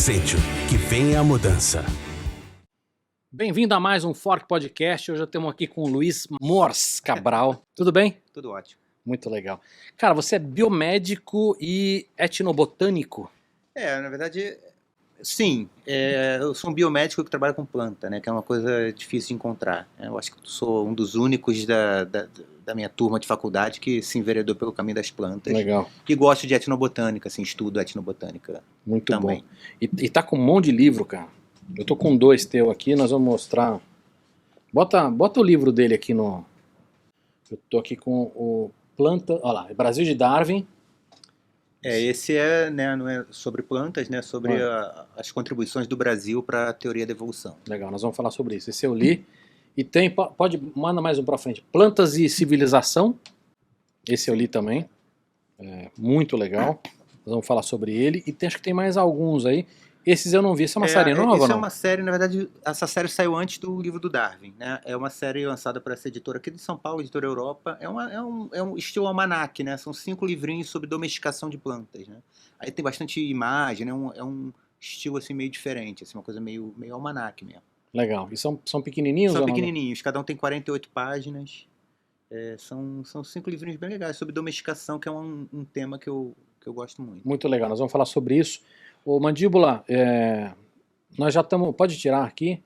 Accenture, que venha a mudança. Bem-vindo a mais um Fork Podcast. Hoje estamos aqui com o Luiz Mors Cabral. Tudo bem? Tudo ótimo. Muito legal. Cara, você é biomédico e etnobotânico? Na verdade, sim. Eu sou um biomédico que trabalha com planta, né? Que é uma coisa difícil de encontrar. Eu acho que eu sou um dos únicos da minha turma de faculdade que se enveredou pelo caminho das plantas. Legal. E gosto de etnobotânica, assim, estudo etnobotânica. Muito também. bom. E tá com um monte de livro, cara. Eu tô com 2 teu aqui, nós vamos mostrar. Bota o livro dele aqui no... Eu tô aqui com o Planta... Olha lá, Brasil de Darwin. Esse né, não é sobre plantas, né? Sobre as contribuições do Brasil para a teoria da evolução. Legal, nós vamos falar sobre isso. Esse eu li. E tem, manda mais um pra frente. Plantas e Civilização. Esse eu li também. Muito legal. Nós vamos falar sobre ele. E acho que tem mais alguns aí. Esses eu não vi. Essa é uma série nova, Isso não? é uma série, na verdade, essa série saiu antes do livro do Darwin, né? É uma série lançada por essa editora aqui de São Paulo, Editora Europa. É um estilo almanaque, né? São 5 livrinhos sobre domesticação de plantas, né? Aí tem bastante imagem, né? É um estilo assim meio diferente, assim, uma coisa meio almanaque mesmo. Legal. E são pequenininhos? São ou não? pequenininhos, cada um tem 48 páginas. São 5 livrinhos bem legais sobre domesticação, que é um tema que eu gosto muito. Muito legal. Nós vamos falar sobre isso. Ô, Mandíbula, nós já estamos... Pode tirar aqui.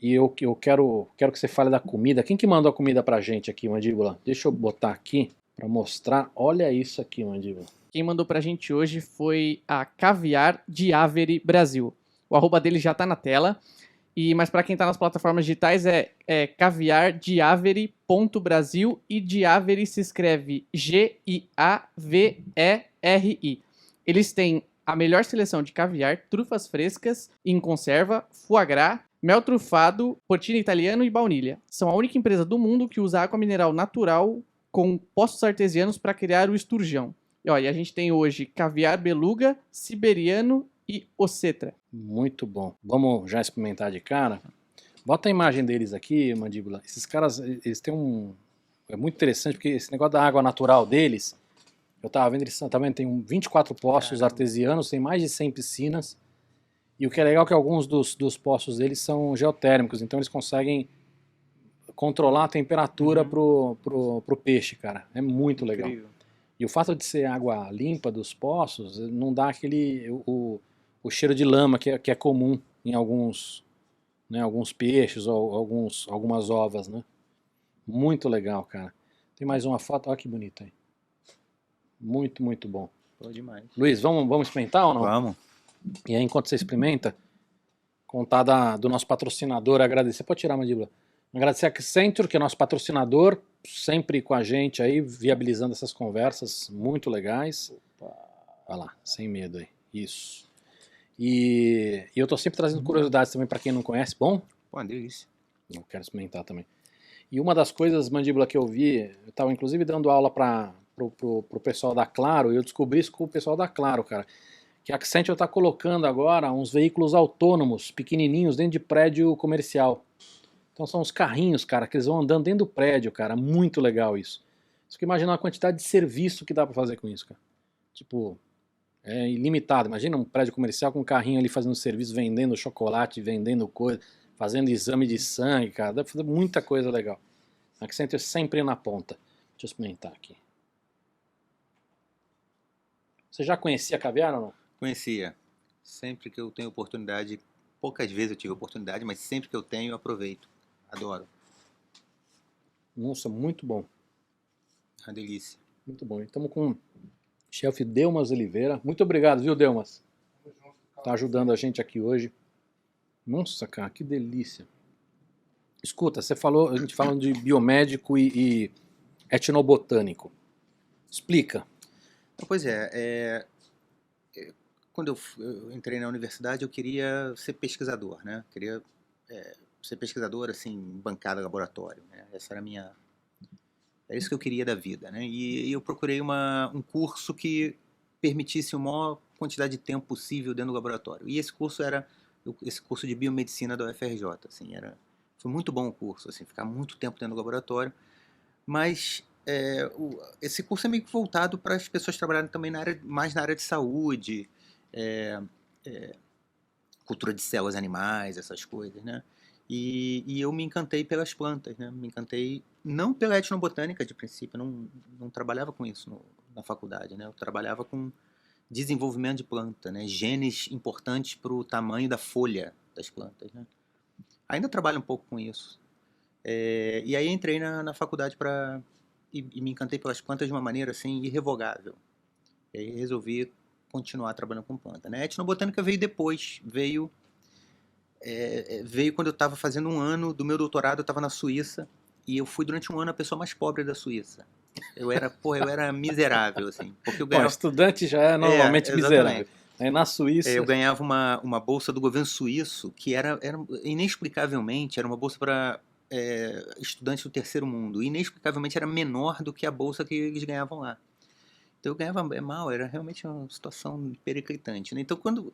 E eu quero que você fale da comida. Quem que mandou a comida pra gente aqui, Mandíbula? Deixa eu botar aqui pra mostrar. Olha isso aqui, Mandíbula. Quem mandou pra gente hoje foi a Caviar Diavere Brasil. O arroba dele já tá na tela. Mas pra quem tá nas plataformas digitais é caviardiavere.brasil e Diavere se escreve G-I-A-V-E-R-I. Eles têm a melhor seleção de caviar, trufas frescas em conserva, foie gras, mel trufado, porcino italiano e baunilha. São a única empresa do mundo que usa água mineral natural com poços artesianos para criar o esturjão. E a gente tem hoje caviar beluga, siberiano e ossetra. Muito bom. Vamos já experimentar de cara? Bota a imagem deles aqui, Mandíbula. Esses caras, eles têm um... É muito interessante porque esse negócio da água natural deles... Eu tava vendo, eles também tem 24 poços artesianos, tem mais de 100 piscinas. E o que é legal é que alguns dos poços deles são geotérmicos, então eles conseguem controlar a temperatura pro peixe, cara. É muito legal. Incrível. E o fato de ser água limpa dos poços, não dá o cheiro de lama que é comum em alguns peixes ou algumas ovas, né? Muito legal, cara. Tem mais uma foto, olha que bonita aí. Muito, muito bom. Pô, demais. Luiz, vamos experimentar ou não? Vamos. E aí, enquanto você experimenta, contar do nosso patrocinador, agradecer. Pode tirar a mandíbula. Agradecer a Accenture, que é nosso patrocinador, sempre com a gente aí, viabilizando essas conversas muito legais. Olha lá, sem medo aí. Isso. E eu tô sempre trazendo curiosidades também para quem não conhece. Bom? Pô, uma delícia. Eu quero experimentar também. E uma das coisas, Mandíbula, que eu vi, eu estava inclusive dando aula pro pessoal da Claro, e eu descobri isso com o pessoal da Claro, cara, que a Accenture está colocando agora uns veículos autônomos, pequenininhos, dentro de prédio comercial. Então são uns carrinhos, cara, que eles vão andando dentro do prédio, cara, muito legal isso. Você fica imaginando a quantidade de serviço que dá para fazer com isso, cara. Tipo, é ilimitado. Imagina um prédio comercial com um carrinho ali fazendo serviço, vendendo chocolate, vendendo coisa, fazendo exame de sangue, cara, dá pra fazer muita coisa legal. A Accenture sempre na ponta. Deixa eu experimentar aqui. Você já conhecia caviar ou não? Conhecia. Sempre que eu tenho oportunidade, poucas vezes eu tive oportunidade, mas sempre que eu tenho eu aproveito. Adoro. Nossa, muito bom. Uma delícia. Muito bom. Estamos com o chefe Delmas Oliveira. Muito obrigado, viu, Delmas? Tá ajudando a gente aqui hoje. Nossa, cara, que delícia. Escuta, a gente falando de biomédico e etnobotânico. Explica. Pois quando eu entrei na universidade eu queria ser pesquisador, né? Queria ser pesquisador, assim, em bancada, laboratório, né? Era isso que eu queria da vida, né? E eu procurei um curso que permitisse a maior quantidade de tempo possível dentro do laboratório. E esse curso era esse curso de biomedicina da UFRJ, assim, foi muito bom o curso, assim, ficar muito tempo dentro do laboratório, mas esse curso é meio que voltado para as pessoas trabalharem também mais na área de saúde, cultura de células animais, essas coisas, né? E eu me encantei pelas plantas, né? Me encantei não pela etnobotânica de princípio, eu não trabalhava com isso na faculdade, né? Eu trabalhava com desenvolvimento de planta, né? Genes importantes para o tamanho da folha das plantas, né? Ainda trabalho um pouco com isso. E aí entrei na faculdade e me encantei pelas plantas de uma maneira assim irrevogável. E aí resolvi continuar trabalhando com planta, né? A etnobotânica veio depois, veio quando eu estava fazendo um ano do meu doutorado, eu estava na Suíça, e eu fui durante um ano a pessoa mais pobre da Suíça. Eu era miserável, assim, porque eu Bom, ganhava... estudante já é normalmente miserável. Exatamente. Aí na Suíça... Eu ganhava uma bolsa do governo suíço, que era inexplicavelmente, era uma bolsa para estudantes do terceiro mundo, inexplicavelmente era menor do que a bolsa que eles ganhavam lá. Então eu ganhava mal, era realmente uma situação periclitante, né? Então quando...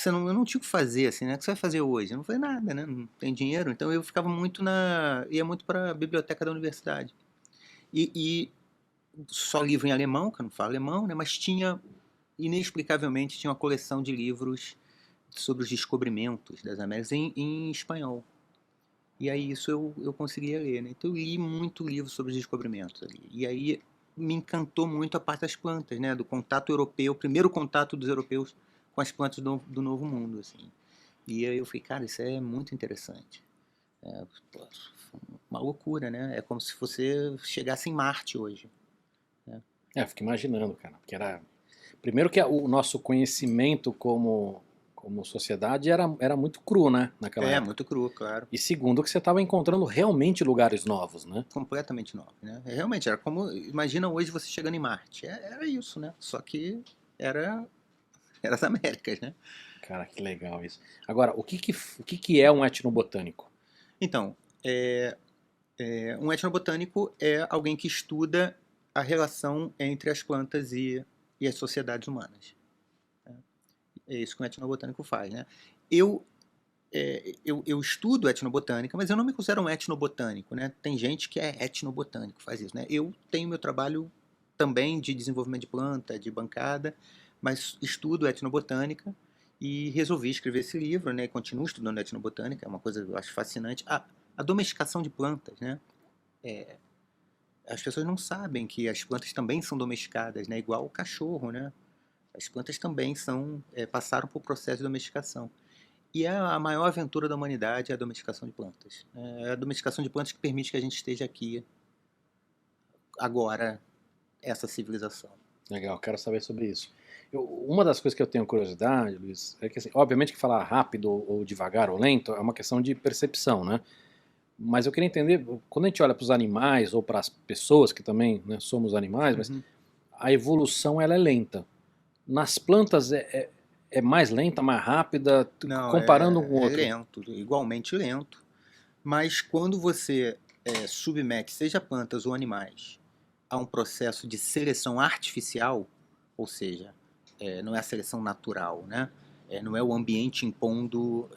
eu não tinha o que fazer, assim, né? O que você vai fazer hoje? Eu não fazia nada, né? Não tem dinheiro. Então eu ficava ia muito para a biblioteca da universidade. E só livro em alemão, que eu não falo alemão, né? Mas inexplicavelmente, tinha uma coleção de livros sobre os descobrimentos das Américas em espanhol. E aí isso eu conseguia ler, né? Então eu li muito livro sobre os descobrimentos ali. E aí me encantou muito a parte das plantas, né? Do contato europeu, o primeiro contato dos europeus com as plantas do Novo Mundo, assim. E aí eu falei, cara, isso é muito interessante. Uma loucura, né? É como se você chegasse em Marte hoje. Né? Eu fico imaginando, cara, porque era... Primeiro que o nosso conhecimento como sociedade era muito cru, né, naquela época. Muito cru, claro. E segundo que você estava encontrando realmente lugares novos, né? Completamente novo, né? Realmente, era como... Imagina hoje você chegando em Marte. Era isso, né? Só que era as Américas, né? Cara, que legal isso. Agora, o que é um etnobotânico? Então, um etnobotânico é alguém que estuda a relação entre as plantas e as sociedades humanas. É isso que um etnobotânico faz, né? Eu estudo etnobotânica, mas eu não me considero um etnobotânico, né? Tem gente que é etnobotânico, faz isso, né? Eu tenho meu trabalho também de desenvolvimento de planta, de bancada, mas estudo etnobotânica e resolvi escrever esse livro, né? Continuo estudando etnobotânica, é uma coisa que eu acho fascinante. A domesticação de plantas, né? As pessoas não sabem que as plantas também são domesticadas, né? Igual o cachorro, né? As plantas também passaram por processo de domesticação. E a maior aventura da humanidade é a domesticação de plantas. É a domesticação de plantas que permite que a gente esteja aqui agora, essa civilização. Legal, quero saber sobre isso. Uma das coisas que eu tenho curiosidade, Luiz, é que, assim, obviamente que falar rápido ou devagar ou lento é uma questão de percepção, né? Mas eu queria entender, quando a gente olha para os animais ou para as pessoas, que também, né, somos animais, mas a evolução ela é lenta. Nas plantas é mais lenta, mais rápida, Não, comparando um com o outro? É lento, igualmente lento. Mas quando você submete, seja plantas ou animais, a um processo de seleção artificial, ou seja, não é a seleção natural, né? Não é o ambiente impondo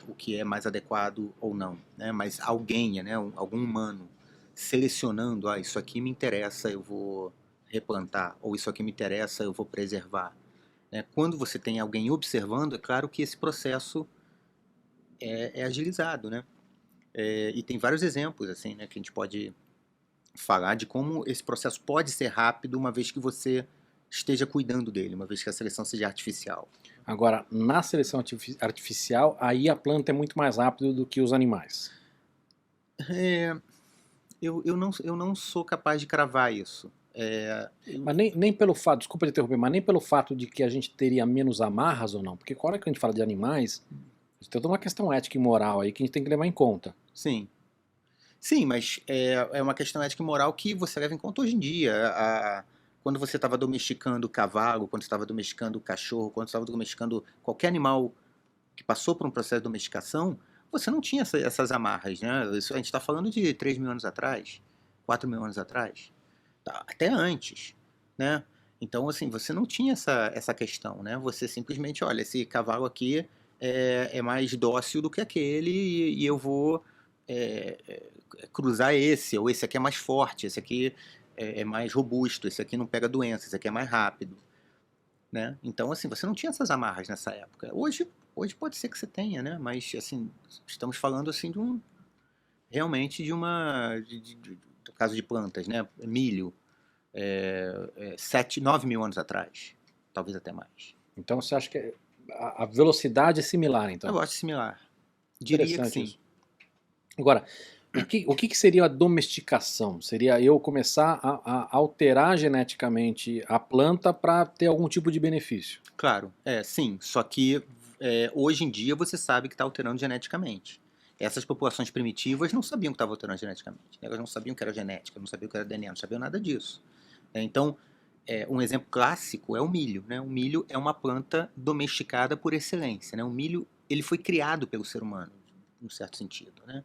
o que é mais adequado ou não, né? Mas alguém, né, algum humano, selecionando, isso aqui me interessa, eu vou replantar, ou isso aqui me interessa, eu vou preservar. Né? Quando você tem alguém observando, é claro que esse processo é agilizado, né? E tem vários exemplos assim, né, que a gente pode falar de como esse processo pode ser rápido uma vez que você esteja cuidando dele, uma vez que a seleção seja artificial. Agora, na seleção artificial, aí a planta é muito mais rápida do que os animais. Eu não sou capaz de cravar isso. Mas nem pelo fato, desculpa te interromper, mas nem pelo fato de que a gente teria menos amarras ou não, porque quando a gente fala de animais, tem toda uma questão ética e moral aí que a gente tem que levar em conta. Sim. Sim, mas é uma questão ética e moral que você leva em conta hoje em dia. Quando você estava domesticando o cavalo, quando você estava domesticando o cachorro, quando você estava domesticando qualquer animal que passou por um processo de domesticação, você não tinha essas amarras, né? Isso, a gente está falando de 3 mil anos atrás, 4 mil anos atrás, até antes, né? Então, assim, você não tinha essa questão, né? Você simplesmente, olha, esse cavalo aqui é mais dócil do que aquele e eu vou cruzar ou esse aqui é mais forte, esse aqui é mais robusto, esse aqui não pega doença, esse aqui é mais rápido. né? Então, assim, você não tinha essas amarras nessa época. Hoje pode ser que você tenha, né? Mas, assim, estamos falando, assim, realmente do caso de plantas, né? Milho, 9 mil anos atrás, talvez até mais. Então você acha que a velocidade é similar, então? Eu acho similar. Diria que Interessante sim. isso. Agora, o que seria a domesticação? Seria eu começar a alterar geneticamente a planta para ter algum tipo de benefício? Claro, sim. Só que hoje em dia você sabe que está alterando geneticamente. Essas populações primitivas não sabiam que estava alterando geneticamente. Elas não sabiam que era genética, não sabiam que era DNA, não sabiam nada disso. Então, um exemplo clássico é o milho, né? O milho é uma planta domesticada por excelência, né? O milho ele foi criado pelo ser humano, num certo sentido, né?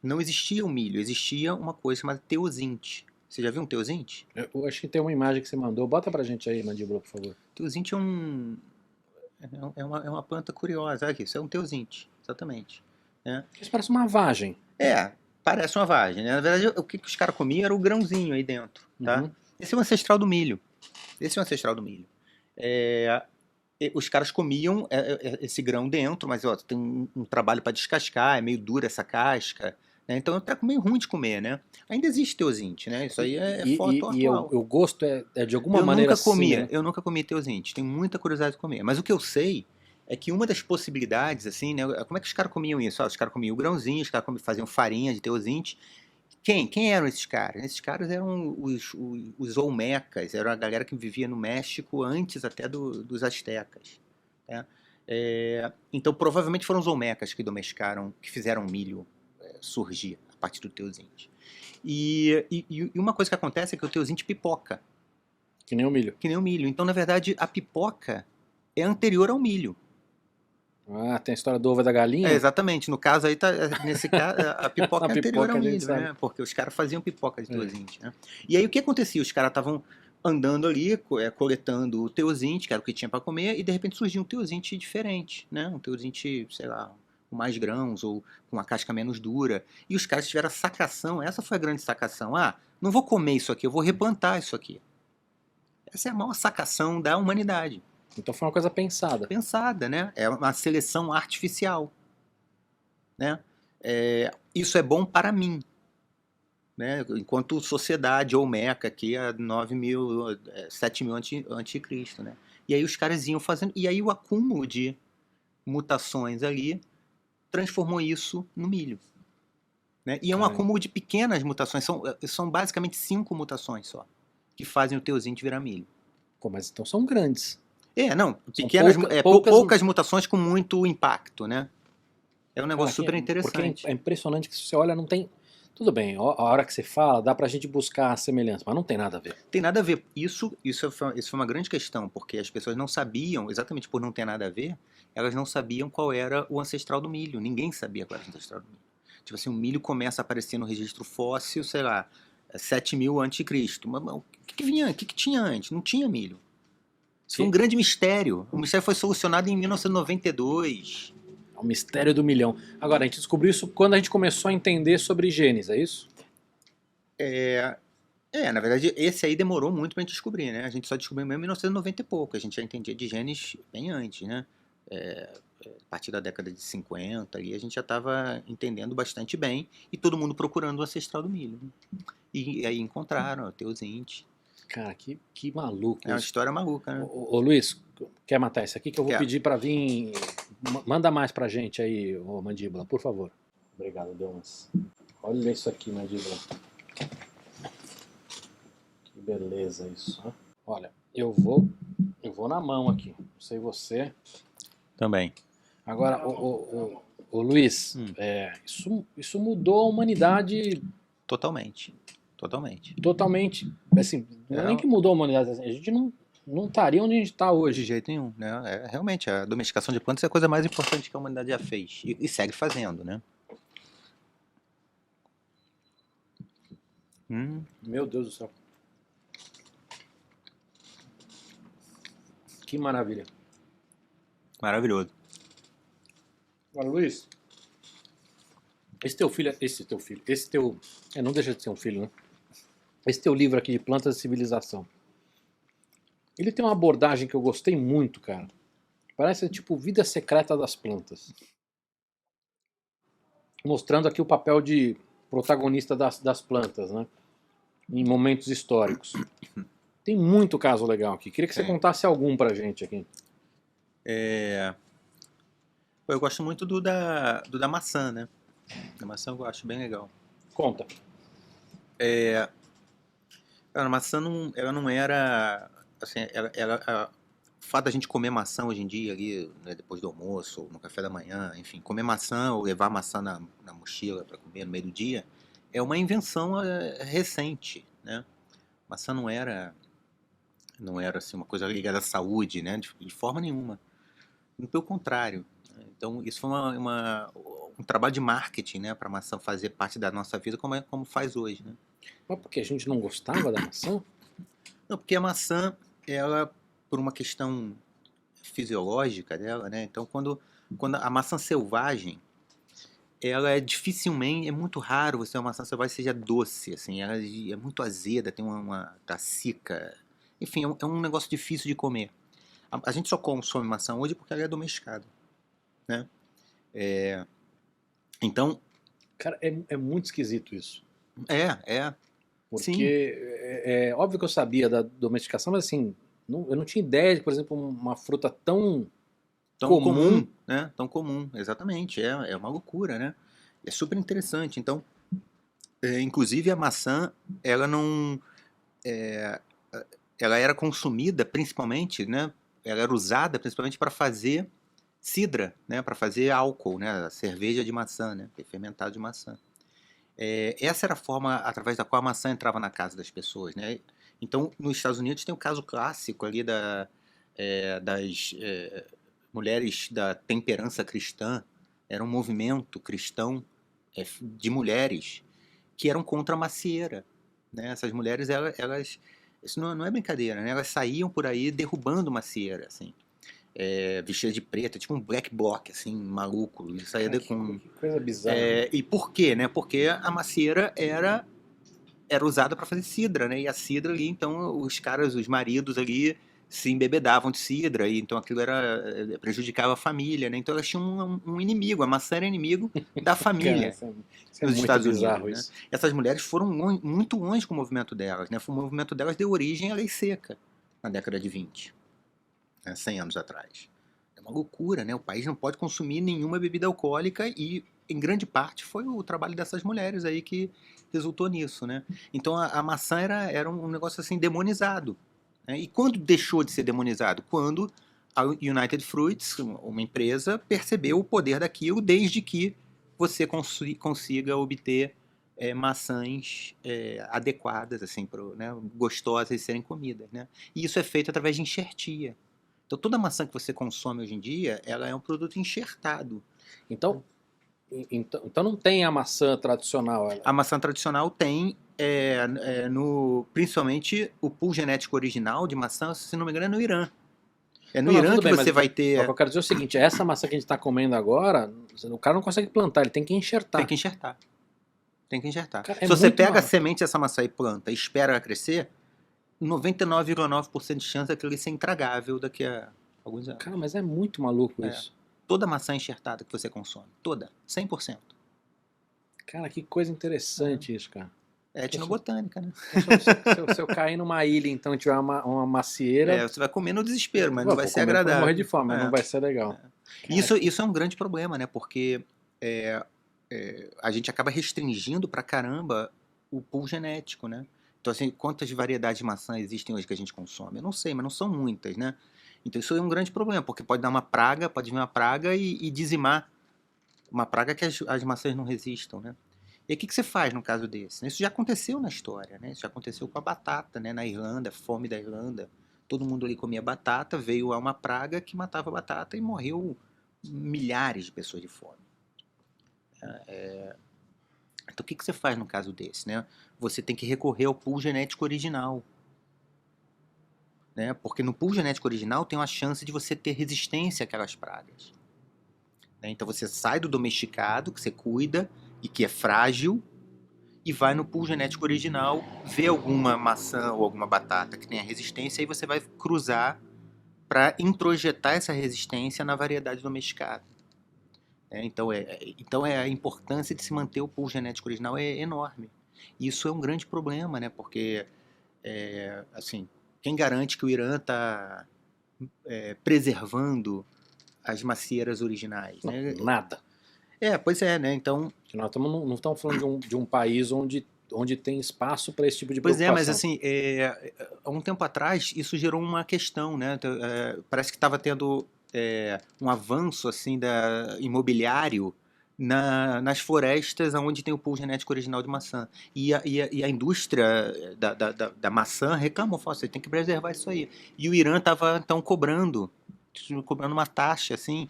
Não existia o milho, existia uma coisa chamada teosinte. Você já viu um teosinte? Eu acho que tem uma imagem que você mandou. Bota pra gente aí, Mandíbula, por favor. Teosinte é uma planta curiosa. Olha aqui, isso é um teosinte, exatamente. Né? Isso parece uma vagem. Parece uma vagem. Né? Na verdade, o que os caras comiam era o grãozinho aí dentro. Tá? Uhum. Esse é o ancestral do milho. Os caras comiam esse grão dentro, mas ó, tem um trabalho para descascar, é meio dura essa casca. Né? Então é meio ruim de comer, né? Ainda existe teosinte, né? Isso aí é foto atual. E o gosto é de alguma maneira assim, né? Eu nunca comi teosinte, tenho muita curiosidade de comer. Mas o que eu sei é que uma das possibilidades, assim, né? Como é que os caras comiam isso? Os caras comiam o grãozinho, os caras faziam farinha de teosinte. Quem eram esses caras? Esses caras eram os olmecas, era a galera que vivia no México antes até dos astecas. Né? Então provavelmente foram os olmecas que domesticaram, que fizeram o milho surgir a partir do teosinte. E uma coisa que acontece é que o teosinte pipoca. Que nem o milho. Que nem o milho. Então, na verdade, a pipoca é anterior ao milho. Ah, tem a história do ovo e da galinha? Exatamente. No caso aí, nesse caso, a pipoca é anterior ao milho, sabe. né? Porque os caras faziam pipoca de teosinte, né? E aí o que acontecia? Os caras estavam andando ali, coletando o teosinte, que era o que tinha para comer, e de repente surgia um teosinte diferente, né? Um teosinte, sei lá, com mais grãos ou com uma casca menos dura. E os caras tiveram a sacação, essa foi a grande sacação. Não vou comer isso aqui, eu vou replantar isso aqui. Essa é a maior sacação da humanidade. Então foi uma coisa pensada. Pensada, né? É uma seleção artificial. Né? Isso é bom para mim. Né? Enquanto sociedade olmeca aqui há 7 mil anticristo. Né? E aí os caras iam fazendo... E aí o acúmulo de mutações ali transformou isso no milho. Né? E é um acúmulo de pequenas mutações. São basicamente 5 mutações só que fazem o teosinte virar milho. Pô, mas então são grandes. Pequenas, poucas mutações com muito impacto, né? É um negócio super interessante. Porque é impressionante que se você olha, não tem... Tudo bem, a hora que você fala, dá pra gente buscar a semelhança, mas não tem nada a ver. Tem nada a ver. Isso foi uma grande questão, porque as pessoas não sabiam, exatamente por não ter nada a ver, elas não sabiam qual era o ancestral do milho. Ninguém sabia qual era o ancestral do milho. Tipo assim, o milho começa a aparecer no registro fóssil, sei lá, 7 mil anticristo. Mas o que tinha antes? Não tinha milho. Isso foi um grande mistério. O mistério foi solucionado em 1992. É o mistério do milhão. Agora, a gente descobriu isso quando a gente começou a entender sobre genes, é isso? Na verdade, esse aí demorou muito pra gente descobrir, né? A gente só descobriu mesmo em 1990 e pouco. A gente já entendia de genes bem antes, né? A partir da década de 50, ali, a gente já estava entendendo bastante bem. E todo mundo procurando o ancestral do milho. Né? E aí encontraram o teosinte. Cara, que maluco. É uma história maluca, né? Ô Luiz, quer matar isso aqui? Que eu vou pedir pra vir... Manda mais pra gente aí, ô Mandíbula, por favor. Obrigado, Deus. Olha isso aqui, Mandíbula. Que beleza isso. Né? Olha, eu vou na mão aqui. Não sei você. Também. Agora, ô Luiz, isso mudou a humanidade... Totalmente. Totalmente. Assim, não é nem que mudou a humanidade, a gente não estaria onde a gente está hoje. De jeito nenhum, né? Realmente, a domesticação de plantas é a coisa mais importante que a humanidade já fez. E segue fazendo, né? Meu Deus do céu. Que maravilha. Maravilhoso. Agora, Luiz, esse teu... não deixa de ser um filho, né? Esse teu livro aqui de Plantas e Civilização, Ele tem uma abordagem que eu gostei muito, cara. Parece tipo Vida Secreta das Plantas. Mostrando aqui o papel de protagonista das plantas, né? Em momentos históricos. Tem muito caso legal aqui. Queria que você Tem. contasse algum pra gente aqui. Eu gosto muito do da maçã, né? Da maçã eu acho bem legal. Conta. A maçã ela não era, assim, o fato da gente comer maçã hoje em dia ali, né, depois do almoço, ou no café da manhã, enfim, comer maçã ou levar maçã na mochila para comer no meio do dia, é uma invenção recente, né? Maçã não era assim uma coisa ligada à saúde, né? De forma nenhuma. Pelo contrário. Então isso foi um trabalho de marketing, né, para a maçã fazer parte da nossa vida como faz hoje, né? Mas porque a gente não gostava da maçã? Não, porque a maçã, ela, por uma questão fisiológica dela, né? Então, quando a maçã selvagem, ela é muito raro você ter uma maçã selvagem que seja doce, assim, ela é muito azeda, tem tá seca, enfim, é um negócio difícil de comer. A gente só consome maçã hoje porque ela é domesticada, né? Então, Cara, é muito esquisito isso. sim, Porque é óbvio que eu sabia da domesticação, mas assim, eu não tinha ideia de, por exemplo, uma fruta tão tão comum. comum, né? Tão comum, exatamente, é uma loucura, né? É super interessante. Então, inclusive a maçã, ela não, ela era consumida principalmente, né? Ela era usada principalmente para fazer cidra, né? Para fazer álcool, né? Cerveja de maçã, né? Fermentado de maçã. Essa era a forma através da qual a maçã entrava na casa das pessoas, né? Então, nos Estados Unidos tem o caso clássico ali das mulheres da temperança cristã. Era um movimento cristão de mulheres que eram contra a macieira, né? Essas mulheres, elas isso não é brincadeira, né? Elas saíam por aí derrubando macieira, assim, vestidas de preto, tipo um black bloc, assim, maluco. E saía Cara, com que coisa bizarra. e por quê, né? Porque a macieira era usada para fazer cidra, né? E a cidra ali, então os maridos ali se embebedavam de cidra, e então aquilo prejudicava a família, né? Então elas tinham um inimigo, a maçã era inimigo da Cara, família isso é nos muito Estados bizarro Unidos, né? isso. Essas mulheres foram muito longe com o movimento delas, né? O movimento delas deu origem à lei seca na década de 20, né? 100 anos atrás. É uma loucura, né? O país não pode consumir nenhuma bebida alcoólica e, em grande parte, foi o trabalho dessas mulheres aí que resultou nisso, né? Então a maçã era um negócio assim demonizado, né? E quando deixou de ser demonizado? Quando a United Fruits, uma empresa, percebeu o poder daquilo, desde que você consiga obter maçãs adequadas, assim, né, gostosas de serem comidas, né? E isso é feito através de enxertia. Então toda maçã que você consome hoje em dia, ela é um produto enxertado. Então não tem a maçã tradicional. A maçã tradicional tem, principalmente o pool genético original de maçã, se não me engano, é no Irã. É no Não, Irã tudo que bem, você vai ter. Mas o que eu quero dizer é o seguinte: essa maçã que a gente está comendo agora, o cara não consegue plantar, ele tem que enxertar. Tem que enxertar. Tem que enxertar. Cara, Se é você muito pega a mal. semente dessa maçã e planta e espera ela crescer, 99,9% de chance daquilo ser intragável daqui a alguns anos. Cara, mas é muito maluco isso. Toda maçã enxertada que você consome, toda, 100%. Cara, que coisa interessante isso, cara. É etnobotânica, né? Se eu cair numa ilha, então, e tiver uma macieira, Você vai comer no desespero, mas não vou vai ser comer pra agradável. morrer de fome, mas não vai ser legal. Cara, Isso é um grande problema, né? Porque a gente acaba restringindo pra caramba o pool genético, né? Então, assim, quantas variedades de maçã existem hoje que a gente consome? Eu não sei, mas não são muitas, né? Então isso é um grande problema, porque pode dar uma praga, pode vir uma praga e dizimar uma praga que as maçãs não resistam, né? E aí, o que você faz no caso desse? Isso já aconteceu na história, né? Isso já aconteceu com a batata, né? Na Irlanda, fome da Irlanda. Todo mundo ali comia batata, veio uma praga que matava a batata e morreu milhares de pessoas de fome. Então, o que você faz no caso desse, né? Você tem que recorrer ao pool genético original, né? Porque no pool genético original tem uma chance de você ter resistência àquelas pragas, né? Então, você sai do domesticado, que você cuida e que é frágil, e vai no pool genético original, vê alguma maçã ou alguma batata que tenha resistência, e você vai cruzar para introjetar essa resistência na variedade domesticada. Então a importância de se manter o pool genético original é enorme. E isso é um grande problema, né? Porque assim, quem garante que o Irã está preservando as macieiras originais, né? Nada. Pois é, né? Então, Nós não estamos falando de um país onde tem espaço para esse tipo de pois preocupação. mas assim, há um tempo atrás isso gerou uma questão, né? Parece que estava tendo um avanço assim imobiliário nas florestas onde tem o pool genético original de maçã. E a indústria da maçã reclamou, falou, você tem que preservar isso aí. E o Irã estava então cobrando uma taxa assim.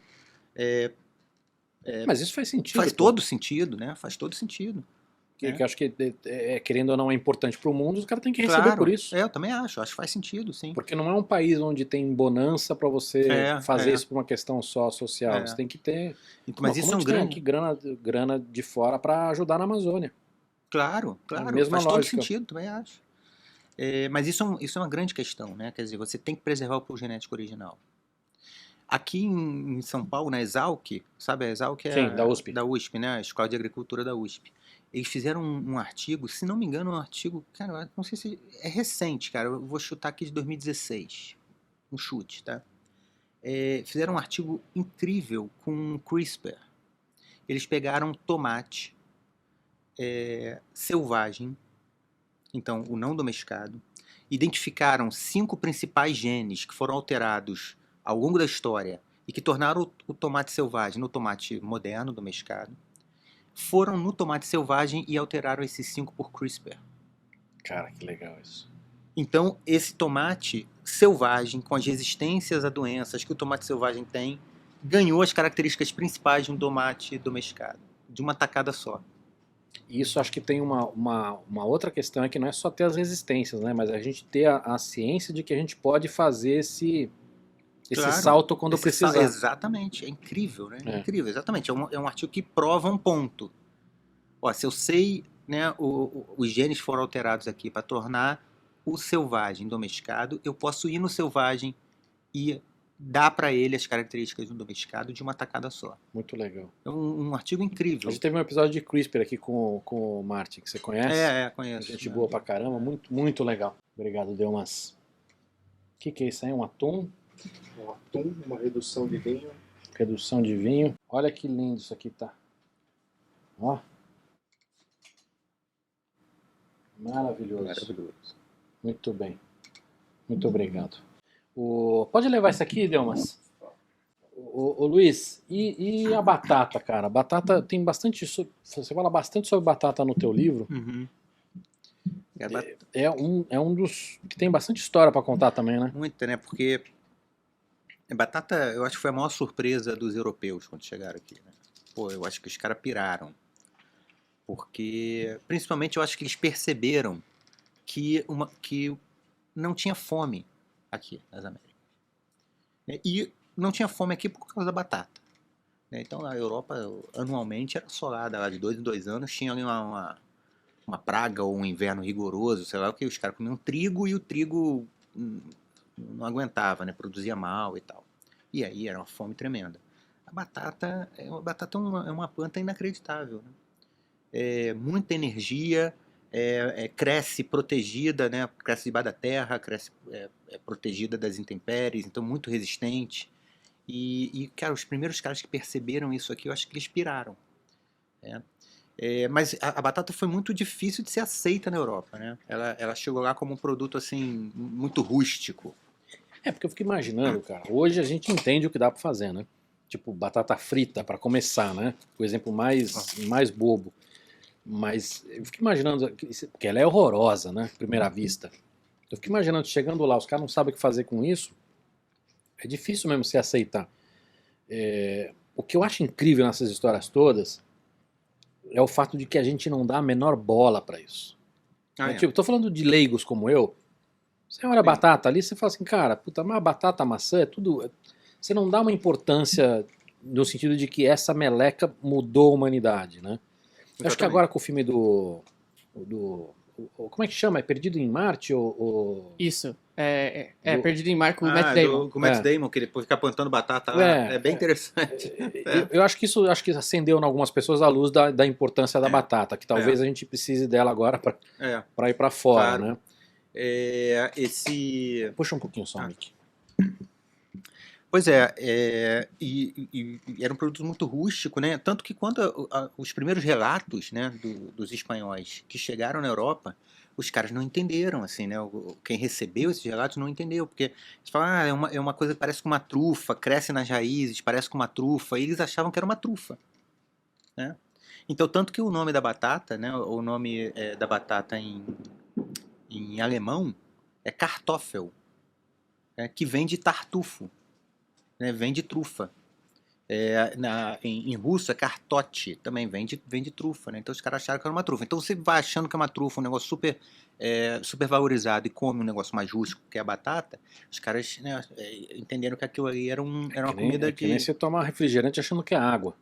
Mas isso faz sentido. Faz todo sentido, né? Faz todo sentido. Que eu acho que, querendo ou não, é importante para o mundo, os caras têm que receber por isso. Eu também acho que faz sentido, sim. Porque não é um país onde tem bonança para você fazer isso por uma questão só social. Você tem que ter. Mas isso é um grande. Grana de fora para ajudar na Amazônia. Claro, faz todo sentido, também acho. Mas isso é uma grande questão, né? Quer dizer, você tem que preservar o pool genético original. Aqui em São Paulo, na Exalc, sabe a Exalc? Sim, da USP. Da USP, né? A Escola de Agricultura da USP. Eles fizeram um artigo, se não me engano, um artigo, cara, não sei se é recente, cara, eu vou chutar aqui de 2016, um chute, tá? Fizeram um artigo incrível com CRISPR. Eles pegaram tomate selvagem, então o não domesticado, identificaram 5 principais genes que foram alterados ao longo da história e que tornaram o tomate selvagem no tomate moderno, domesticado. Foram no tomate selvagem e alteraram esses 5 por CRISPR. Cara, que legal isso. Então, esse tomate selvagem, com as resistências a doenças que o tomate selvagem tem, ganhou as características principais de um tomate domesticado, de uma tacada só. Isso acho que tem uma outra questão, é que não é só ter as resistências, né? Mas a gente ter a ciência de que a gente pode fazer esse salto quando precisar. Exatamente, é incrível, né? Incrível, exatamente. É um artigo que prova um ponto. Se eu sei, né, os genes foram alterados aqui para tornar o selvagem domesticado, eu posso ir no selvagem e dar para ele as características do domesticado de uma tacada só. Muito legal. É um artigo incrível. A gente teve um episódio de CRISPR aqui com o Martin, que você conhece? Conheço. Gente boa pra caramba, muito, muito legal. Obrigado, Delmas. O que é isso aí? Um atum? Um atum, uma redução de vinho. Redução de vinho. Olha que lindo isso aqui, tá? Ó. Maravilhoso. Muito bem. Muito obrigado. Pode levar isso aqui, Delmas? Ô Luiz, e a batata, cara? Batata tem bastante. Você fala bastante sobre batata no teu livro. Uhum. É um dos que tem bastante história para contar também, né? Muita, né? Porque batata, eu acho que foi a maior surpresa dos europeus quando chegaram aqui, né? Eu acho que os caras piraram. Porque, principalmente, eu acho que eles perceberam que não tinha fome aqui nas Américas. E não tinha fome aqui por causa da batata. Então, a Europa, anualmente, era assolada lá de 2 em 2 anos, tinha ali uma praga ou um inverno rigoroso, sei lá o que, os caras comiam trigo e o trigo não aguentava, né? Produzia mal e tal. E aí era uma fome tremenda. A batata é uma planta inacreditável, né? Muita energia, cresce protegida, né? Cresce debaixo da terra, cresce protegida das intempéries, então muito resistente. E, cara, os primeiros caras que perceberam isso aqui, eu acho que eles piraram. Mas a batata foi muito difícil de ser aceita na Europa, né? Ela chegou lá como um produto assim muito rústico. Porque eu fico imaginando, cara, hoje a gente entende o que dá pra fazer, né? Tipo, batata frita, pra começar, né? O exemplo mais bobo. Mas eu fico imaginando, porque ela é horrorosa, né? Primeira vista. Eu fico imaginando, chegando lá, os caras não sabem o que fazer com isso. É difícil mesmo se aceitar. O que eu acho incrível nessas histórias todas é o fato de que a gente não dá a menor bola pra isso. Tipo, tô falando de leigos como eu. Você olha a batata ali, você fala assim, cara, puta, mas a batata, a maçã, é tudo... Você não dá uma importância no sentido de que essa meleca mudou a humanidade, né? Eu acho que agora com o filme do Como é que chama? É Perdido em Marte? Isso. Do- Perdido em Mar com o Matt Damon. Com o Matt É. Damon, que ele fica plantando batata lá. É bem interessante. Eu acho que isso acendeu em algumas pessoas a luz da importância da batata, que talvez a gente precise dela agora para ir para fora, Claro. né? Puxa um pouquinho só, Mick. Pois e era um produto muito rústico, né? Tanto que quando os primeiros relatos, né, dos espanhóis que chegaram na Europa, os caras não entenderam, assim, né? Quem recebeu esses relatos não entendeu, porque eles falam, é uma coisa que parece com uma trufa, cresce nas raízes, parece com uma trufa, e eles achavam que era uma trufa, né? Então, tanto que o nome da batata, né, o nome da batata em alemão é Kartoffel, que vem de tartufo, né, vem de trufa. Em russo é kartote, também vem de trufa, né? Então os caras acharam que era uma trufa. Então você vai achando que é uma trufa, um negócio super valorizado, e come um negócio mais rústico, que é a batata, os caras, né, entenderam que aquilo ali era uma comida que nem você toma refrigerante achando que é água.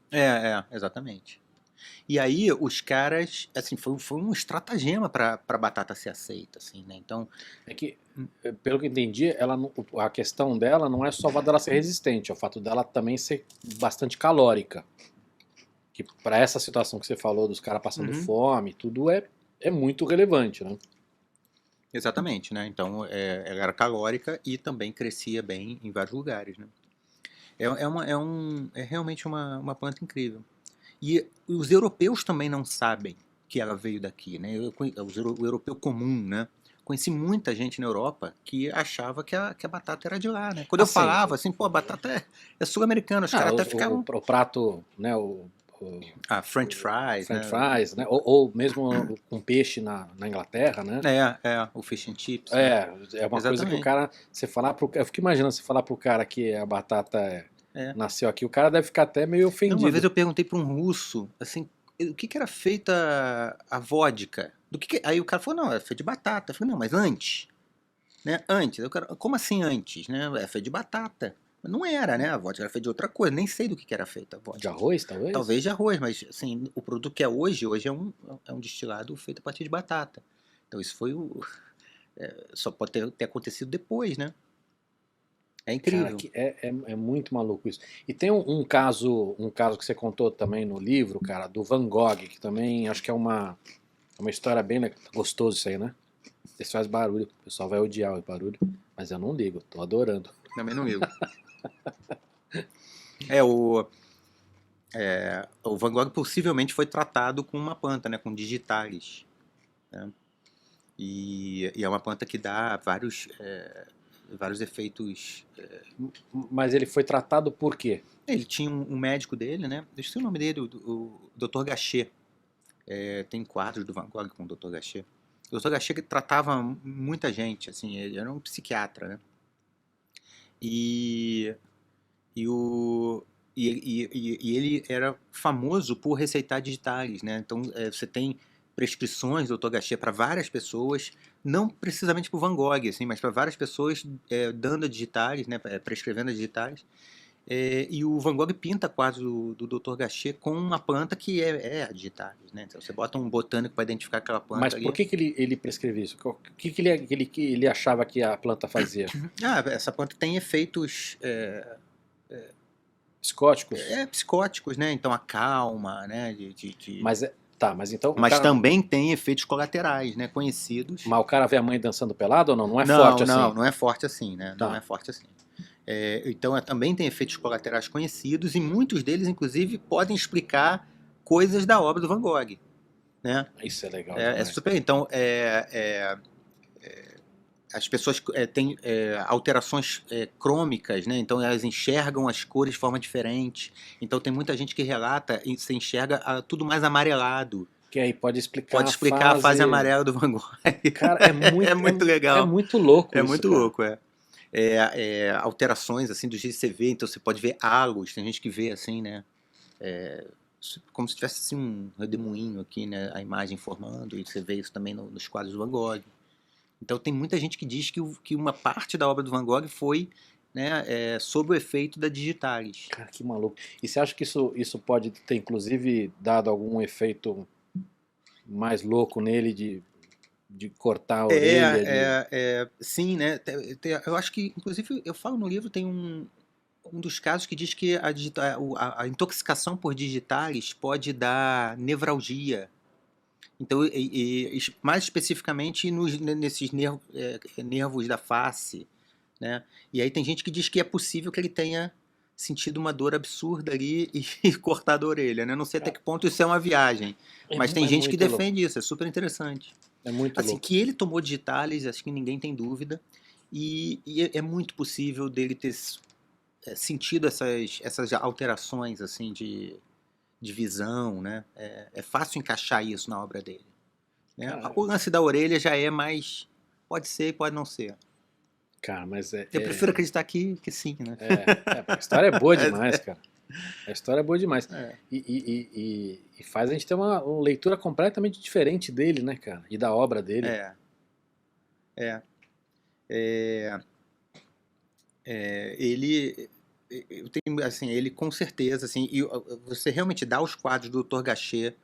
Exatamente. E aí os caras, assim, foi um estratagema para a batata ser aceita, assim, né? Então, É que, pelo que eu entendi, a questão dela não é só o fato dela ser resistente, é o fato dela também ser bastante calórica. Que para essa situação que você falou dos caras passando fome, tudo é muito relevante, né? exatamente, né? Então ela era calórica e também crescia bem em vários lugares, né? É realmente uma planta incrível. E os europeus também não sabem que ela veio daqui, né? O europeu comum, né? Conheci muita gente na Europa que achava que a batata era de lá, né? Quando eu falava assim, pô, a batata é sul-americana, os caras até ficavam... O prato, né? French fries, French né? fries, né? Ou mesmo com peixe na Inglaterra, né? O fish and chips. É uma Exatamente. coisa que o cara, você falar eu fico imaginando você falar pro cara que a batata nasceu aqui, o cara deve ficar até meio ofendido. Uma vez eu perguntei para um russo, assim, o que era feita a vodka? Aí o cara falou, não, é feita de batata. Eu falei, não, mas antes, né? Antes. Como assim antes, né? É feita de batata. Mas não era, né? A vodka era feita de outra coisa. Nem sei do que era feita a vodka. De arroz, talvez? Talvez de arroz, mas assim, o produto que é hoje é um destilado feito a partir de batata. Então isso foi só pode ter acontecido depois, né? É incrível. Cara, é muito maluco isso. E tem um caso que você contou também no livro, cara, do Van Gogh, que também acho que é uma história bem gostoso isso aí, né? Esse faz barulho, o pessoal vai odiar o barulho, mas eu não ligo, tô adorando. Também não ligo. O Van Gogh possivelmente foi tratado com uma planta, né, com digitalis, né? E é uma planta que dá vários efeitos. Mas ele foi tratado por quê? Ele tinha um médico dele, né? Deixa eu ver o nome dele, o Dr. Gachet. Tem quadros do Van Gogh com o Dr. Gachet. O Dr. Gachet que tratava muita gente, assim, ele era um psiquiatra, né? E ele era famoso por receitar digitalis, né? Então você tem prescrições do Dr. Gachet para várias pessoas, não precisamente para o Van Gogh, assim, mas para várias pessoas dando a digitalis, né? Prescrevendo a digitalis. E o Van Gogh pinta quadros do Dr. Gachet com uma planta que é a digitalis, né? Então você bota um botânico para identificar aquela planta. Mas por que ele prescreveu isso? O que ele achava que a planta fazia? Essa planta tem efeitos Psicóticos? psicóticos, né? Então acalma, né? Mas então. Mas também tem efeitos colaterais, né? Conhecidos. Mas o cara vê a mãe dançando pelado ou não? Não é forte assim? Não é forte assim, né? Não é forte assim. Então também tem efeitos colaterais conhecidos e muitos deles, inclusive, podem explicar coisas da obra do Van Gogh, né? Isso é legal. Super. Então, as pessoas têm alterações crômicas, né? Então elas enxergam as cores de forma diferente. Então tem muita gente que relata e se enxerga tudo mais amarelado. Que aí pode explicar a fase amarela do Van Gogh. Cara, é muito legal. É muito louco É isso, muito cara. louco, alterações assim do jeito que você vê. Então você pode ver halos. Tem gente que vê assim, né? Como se tivesse assim, um redemoinho aqui, né? A imagem formando. E você vê isso também nos quadros do Van Gogh. Então tem muita gente que diz que uma parte da obra do Van Gogh foi, né, sob o efeito da digitalis. Cara, que maluco. E você acha que isso pode ter, inclusive, dado algum efeito mais louco nele de cortar a orelha? Sim, né? Eu acho que, inclusive, eu falo no livro, tem um dos casos que diz que a intoxicação por digitais pode dar nevralgia. Então, mais especificamente nesses nervos da face, né? E aí tem gente que diz que é possível que ele tenha sentido uma dor absurda ali e cortado a orelha, né? Não sei até que ponto isso é uma viagem, mas tem gente que muito louco. defende isso, é super interessante. É muito Assim, louco. que ele tomou digitales, acho que ninguém tem dúvida, e é muito possível dele ter sentido essas alterações assim de visão, né? É fácil encaixar isso na obra dele, né? Cara. O lance da orelha já é mais... Pode ser e pode não ser. Cara, mas Eu prefiro acreditar que sim, né? a história é boa demais, cara. A história é boa demais. É. E faz a gente ter uma leitura completamente diferente dele, né, cara? E da obra dele. Ele... Eu tenho, assim, ele com certeza, assim, e você realmente dá os quadros do Dr. Gachet,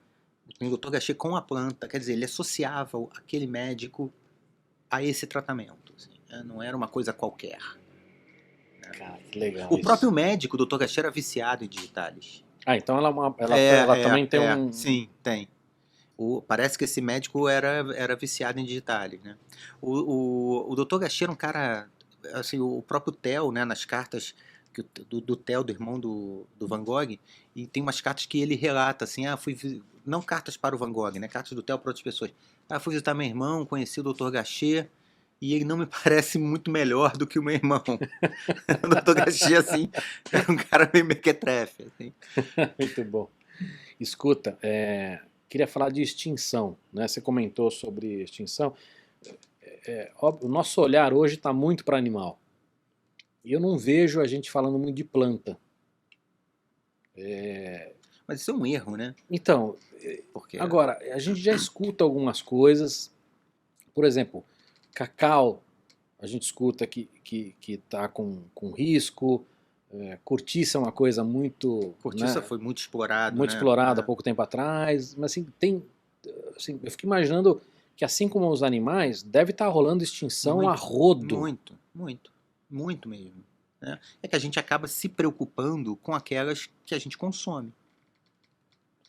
o Dr. Gachet com a planta, quer dizer, ele associava aquele médico a esse tratamento, assim, né? Não era uma coisa qualquer. Cara, que legal. O próprio médico, o Dr. Gachet, era viciado em digitales. Ah, então ela também tem um... Sim, tem. Parece que esse médico era viciado em digitales, né? O Dr. Gachet era um cara, assim, o próprio Theo, né, nas cartas do Theo, do irmão do Van Gogh, e tem umas cartas que ele relata, assim, não cartas para o Van Gogh, né, cartas do Theo para outras pessoas. Fui visitar meu irmão, conheci o Dr. Gachet, e ele não me parece muito melhor do que o meu irmão. O Dr. Gachet, assim, era um cara meio mequetrefe, assim. Muito bom. Escuta, queria falar de extinção, né? Você comentou sobre extinção. Óbvio, o nosso olhar hoje está muito para animal. E eu não vejo a gente falando muito de planta. Mas isso é um erro, né? Então, Porque agora, a gente já escuta algumas coisas. Por exemplo, cacau, a gente escuta que está com risco. Cortiça é uma coisa muito... cortiça, né, foi muito explorado, muito né? explorada há pouco tempo atrás. Mas assim, assim, eu fico imaginando que assim como os animais, deve estar rolando extinção Muito, a rodo. Muito mesmo, né? É que a gente acaba se preocupando com aquelas que a gente consome,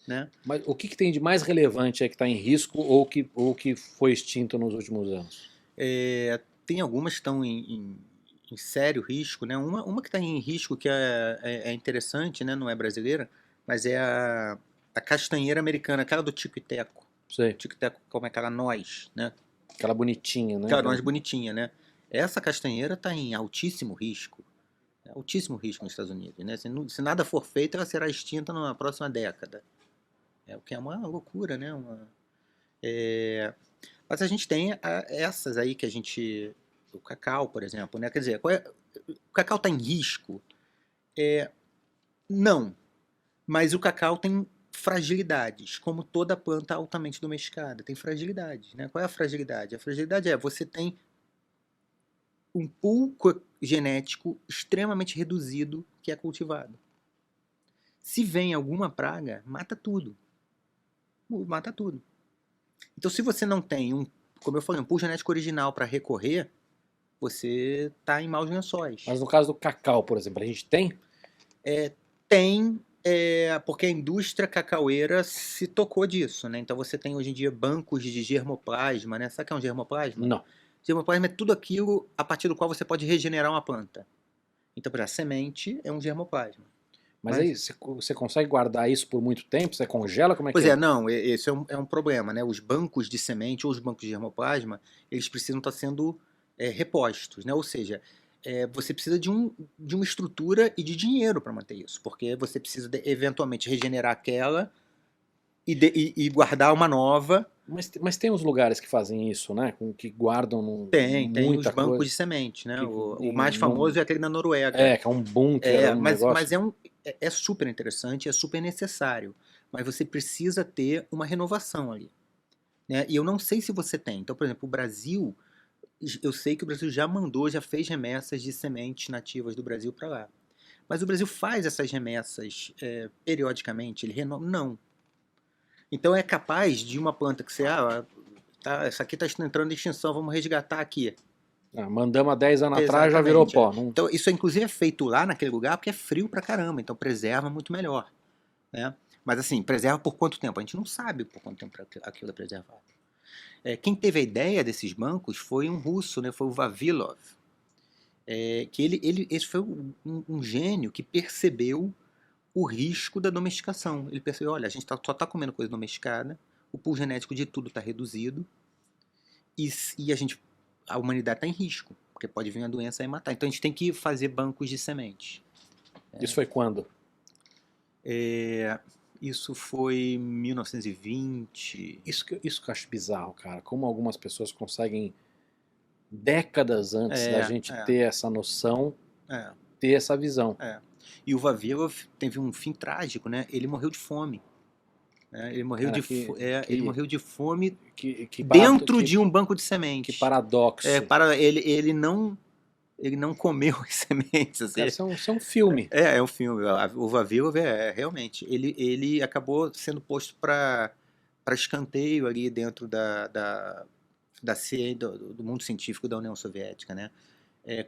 né? Mas o que tem de mais relevante é que está em risco ou que foi extinto nos últimos anos? Tem algumas que estão em sério risco, né? Uma que está em risco que é interessante, né? Não é brasileira, mas é a castanheira americana, aquela do Tico e Teco. Sei. Tico e Teco, como é aquela noz, né? Aquela bonitinha, né? Aquela noz bonitinha, né? Essa castanheira está em altíssimo risco nos Estados Unidos, né? Se nada for feito, ela será extinta na próxima década. O que é uma loucura, né? Mas a gente tem essas aí que a gente... O cacau, por exemplo, né? Quer dizer, o cacau está em risco? Não. Mas o cacau tem fragilidades, como toda planta altamente domesticada. Tem fragilidades, né? Qual é a fragilidade? A fragilidade você tem um pool genético extremamente reduzido que é cultivado. Se vem alguma praga, mata tudo. Mata tudo. Então, se você não tem como eu falei, um pool genético original para recorrer, você está em maus lençóis. Mas no caso do cacau, por exemplo, a gente tem? Tem, porque a indústria cacaueira se tocou disso, né? Então você tem hoje em dia bancos de germoplasma, né? Sabe o que é um germoplasma? Não. Germoplasma é tudo aquilo a partir do qual você pode regenerar uma planta. Então, por exemplo, a semente é um germoplasma. Mas aí você consegue guardar isso por muito tempo? Você congela? Como é Pois que é? Não, esse é um problema, né? Os bancos de semente ou os bancos de germoplasma, eles precisam estar sendo repostos, né? Ou seja, você precisa de uma estrutura e de dinheiro para manter isso, porque você precisa eventualmente regenerar aquela e guardar uma nova. Mas tem uns lugares que fazem isso, né? Que guardam Tem muita os bancos coisa. de semente, né? Que- O mais famoso é aquele na Noruega. Que é um bunker, Mas negócio. é super interessante, é super necessário. Mas você precisa ter uma renovação ali, né? E eu não sei se você tem. Então, por exemplo, o Brasil, eu sei que o Brasil já fez remessas de sementes nativas do Brasil para lá. Mas o Brasil faz essas remessas periodicamente? Ele renova? Não. Então é capaz de uma planta que você, essa aqui está entrando em extinção, vamos resgatar aqui. Mandamos há 10 anos atrás, já virou pó. Não... Então isso inclusive é feito lá naquele lugar porque é frio pra caramba, então preserva muito melhor, né? Mas assim, preserva por quanto tempo? A gente não sabe por quanto tempo aquilo é preservado. Quem teve a ideia desses bancos foi um russo, né? Foi o Vavilov. Esse foi um gênio que percebeu o risco da domesticação. Ele percebeu, olha, a gente só está comendo coisa domesticada, o pool genético de tudo está reduzido e a humanidade está em risco, porque pode vir uma doença e matar. Então a gente tem que fazer bancos de sementes. Isso foi quando? Isso foi 1920. Isso que eu acho bizarro, cara. Como algumas pessoas conseguem, décadas antes da gente ter essa noção, ter essa visão. E o Vavilov teve um fim trágico, né? Ele morreu de fome. Ele morreu, ele morreu de fome dentro de um banco de sementes. Que paradoxo. Ele não comeu as sementes. Assim. Isso é um filme. É um filme. O Vavilov realmente. Ele acabou sendo posto para escanteio ali dentro da ciência, do mundo científico da União Soviética, né?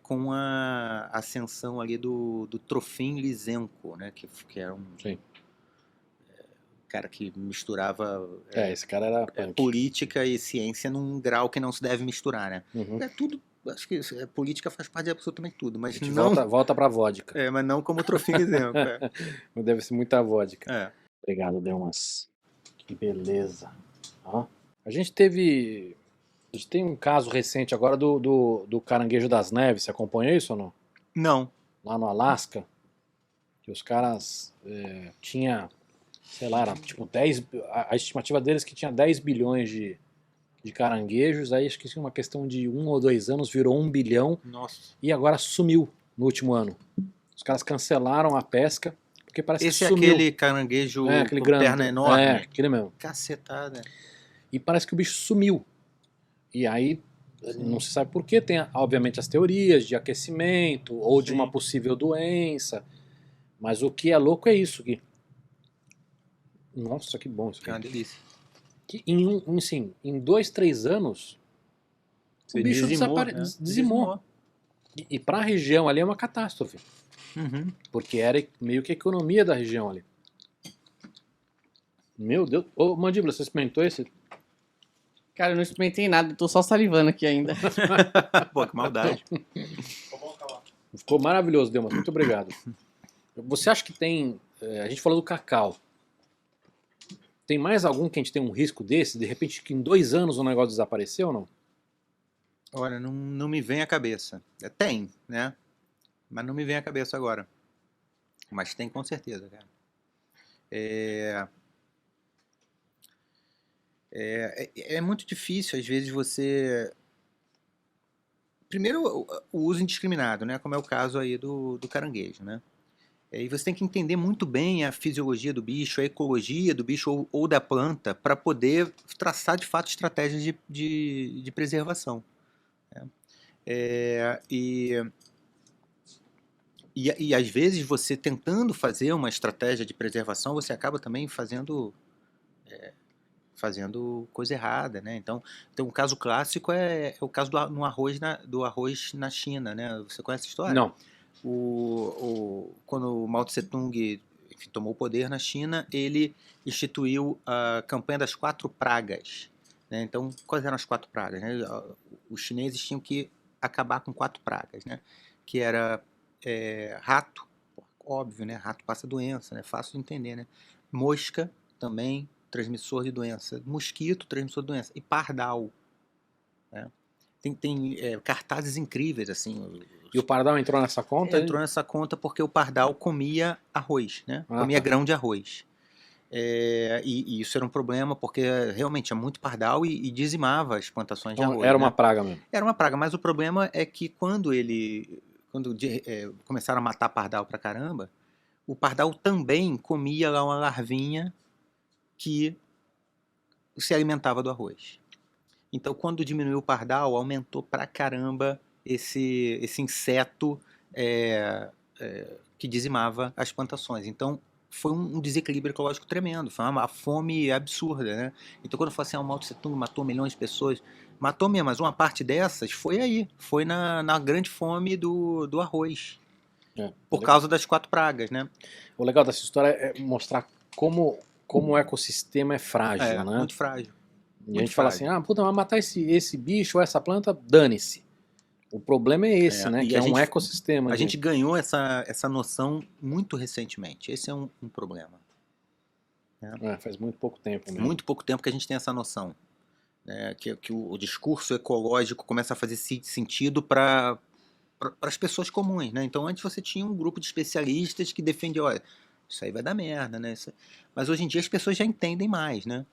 Com a ascensão ali do Trofim Lysenko, né? Que era um cara que misturava esse cara era política e ciência num grau que não se deve misturar, né? Uhum. Tudo, acho que política faz parte de absolutamente tudo, mas não volta pra vodka. Mas não como o Trofim Lysenko. Não deve ser muita vodka. Obrigado, Delmas. Que beleza. A gente tem um caso recente agora do caranguejo das neves. Você acompanhou isso ou não? Não. Lá no Alasca, que os caras tinha, sei lá, era tipo 10, a estimativa deles que tinha 10 bilhões de caranguejos, aí acho que tinha uma questão de 1 ou 2 anos, virou 1 bilhão. Nossa. E agora sumiu no último ano. Os caras cancelaram a pesca, porque parece que sumiu. Esse é aquele caranguejo aquele com grande, perna enorme? Aquele mesmo. Cacetada. E parece que o bicho sumiu. E aí, não se sabe por quê, tem obviamente as teorias de aquecimento, ou de uma possível doença, mas o que é louco é isso aqui. Nossa, que bom isso aqui. É uma delícia. Que em 2, 3 anos, o bicho dizimou. E para a região ali é uma catástrofe. Uhum. Porque era meio que a economia da região ali. Meu Deus. Ô, Mandíbula, você experimentou esse? Cara, eu não experimentei nada, tô só salivando aqui ainda. Pô, que maldade. Ficou maravilhoso, Delmas. Muito obrigado. Você acha que tem... a gente falou do cacau. Tem mais algum que a gente tem um risco desse? De repente, que em 2 anos o negócio desapareceu ou não? Olha, não me vem à cabeça. Tem, né? Mas não me vem à cabeça agora. Mas tem com certeza, cara. É muito difícil, às vezes, você... Primeiro, o uso indiscriminado, né? Como é o caso aí do caranguejo, né? E você tem que entender muito bem a fisiologia do bicho, a ecologia do bicho ou da planta, para poder traçar, de fato, estratégias de preservação. E às vezes, você tentando fazer uma estratégia de preservação, você acaba também fazendo coisa errada, né? Então um caso clássico é o caso do arroz na China, né? Você conhece essa história? Não. Quando o Mao Tse Tung tomou o poder na China, ele instituiu a campanha das 4 pragas. Né? Então, quais eram as 4 pragas? Né? Os chineses tinham que acabar com 4 pragas, né? Que era rato, óbvio, né? Rato passa doença, né? Fácil de entender, né? Mosca, também transmissor de doença. Mosquito, transmissor de doença. E pardal. Né? Tem cartazes incríveis, assim. E o pardal entrou nessa conta? Entrou nessa conta porque o pardal comia arroz, né? Comia grão de arroz. E isso era um problema porque realmente tinha muito pardal e dizimava as plantações de arroz. Era uma praga mesmo. Era uma praga, mas o problema é que quando começaram a matar pardal pra caramba, o pardal também comia lá uma larvinha que se alimentava do arroz. Então, quando diminuiu o pardal, aumentou pra caramba esse inseto que dizimava as plantações. Então, foi um desequilíbrio ecológico tremendo, foi uma fome absurda, né? Então quando eu falo assim, o Mao Tse Tung matou milhões de pessoas, matou mesmo, mas uma parte dessas foi aí, foi na grande fome do arroz, por causa das 4 pragas, né? O legal dessa história é mostrar como o ecossistema é frágil, né? Muito frágil. E a muito gente fala frágil. assim, puta, mas matar esse bicho ou essa planta, dane-se. O problema é esse, né? E Que a é um gente- ecossistema. A gente ganhou essa noção muito recentemente, esse é um problema. Faz muito pouco tempo mesmo. Muito pouco tempo que a gente tem essa noção, né? Que o discurso ecológico começa a fazer sentido para as pessoas comuns, né? Então antes você tinha um grupo de especialistas que defendia, olha, isso aí vai dar merda, né? Mas hoje em dia as pessoas já entendem mais, né?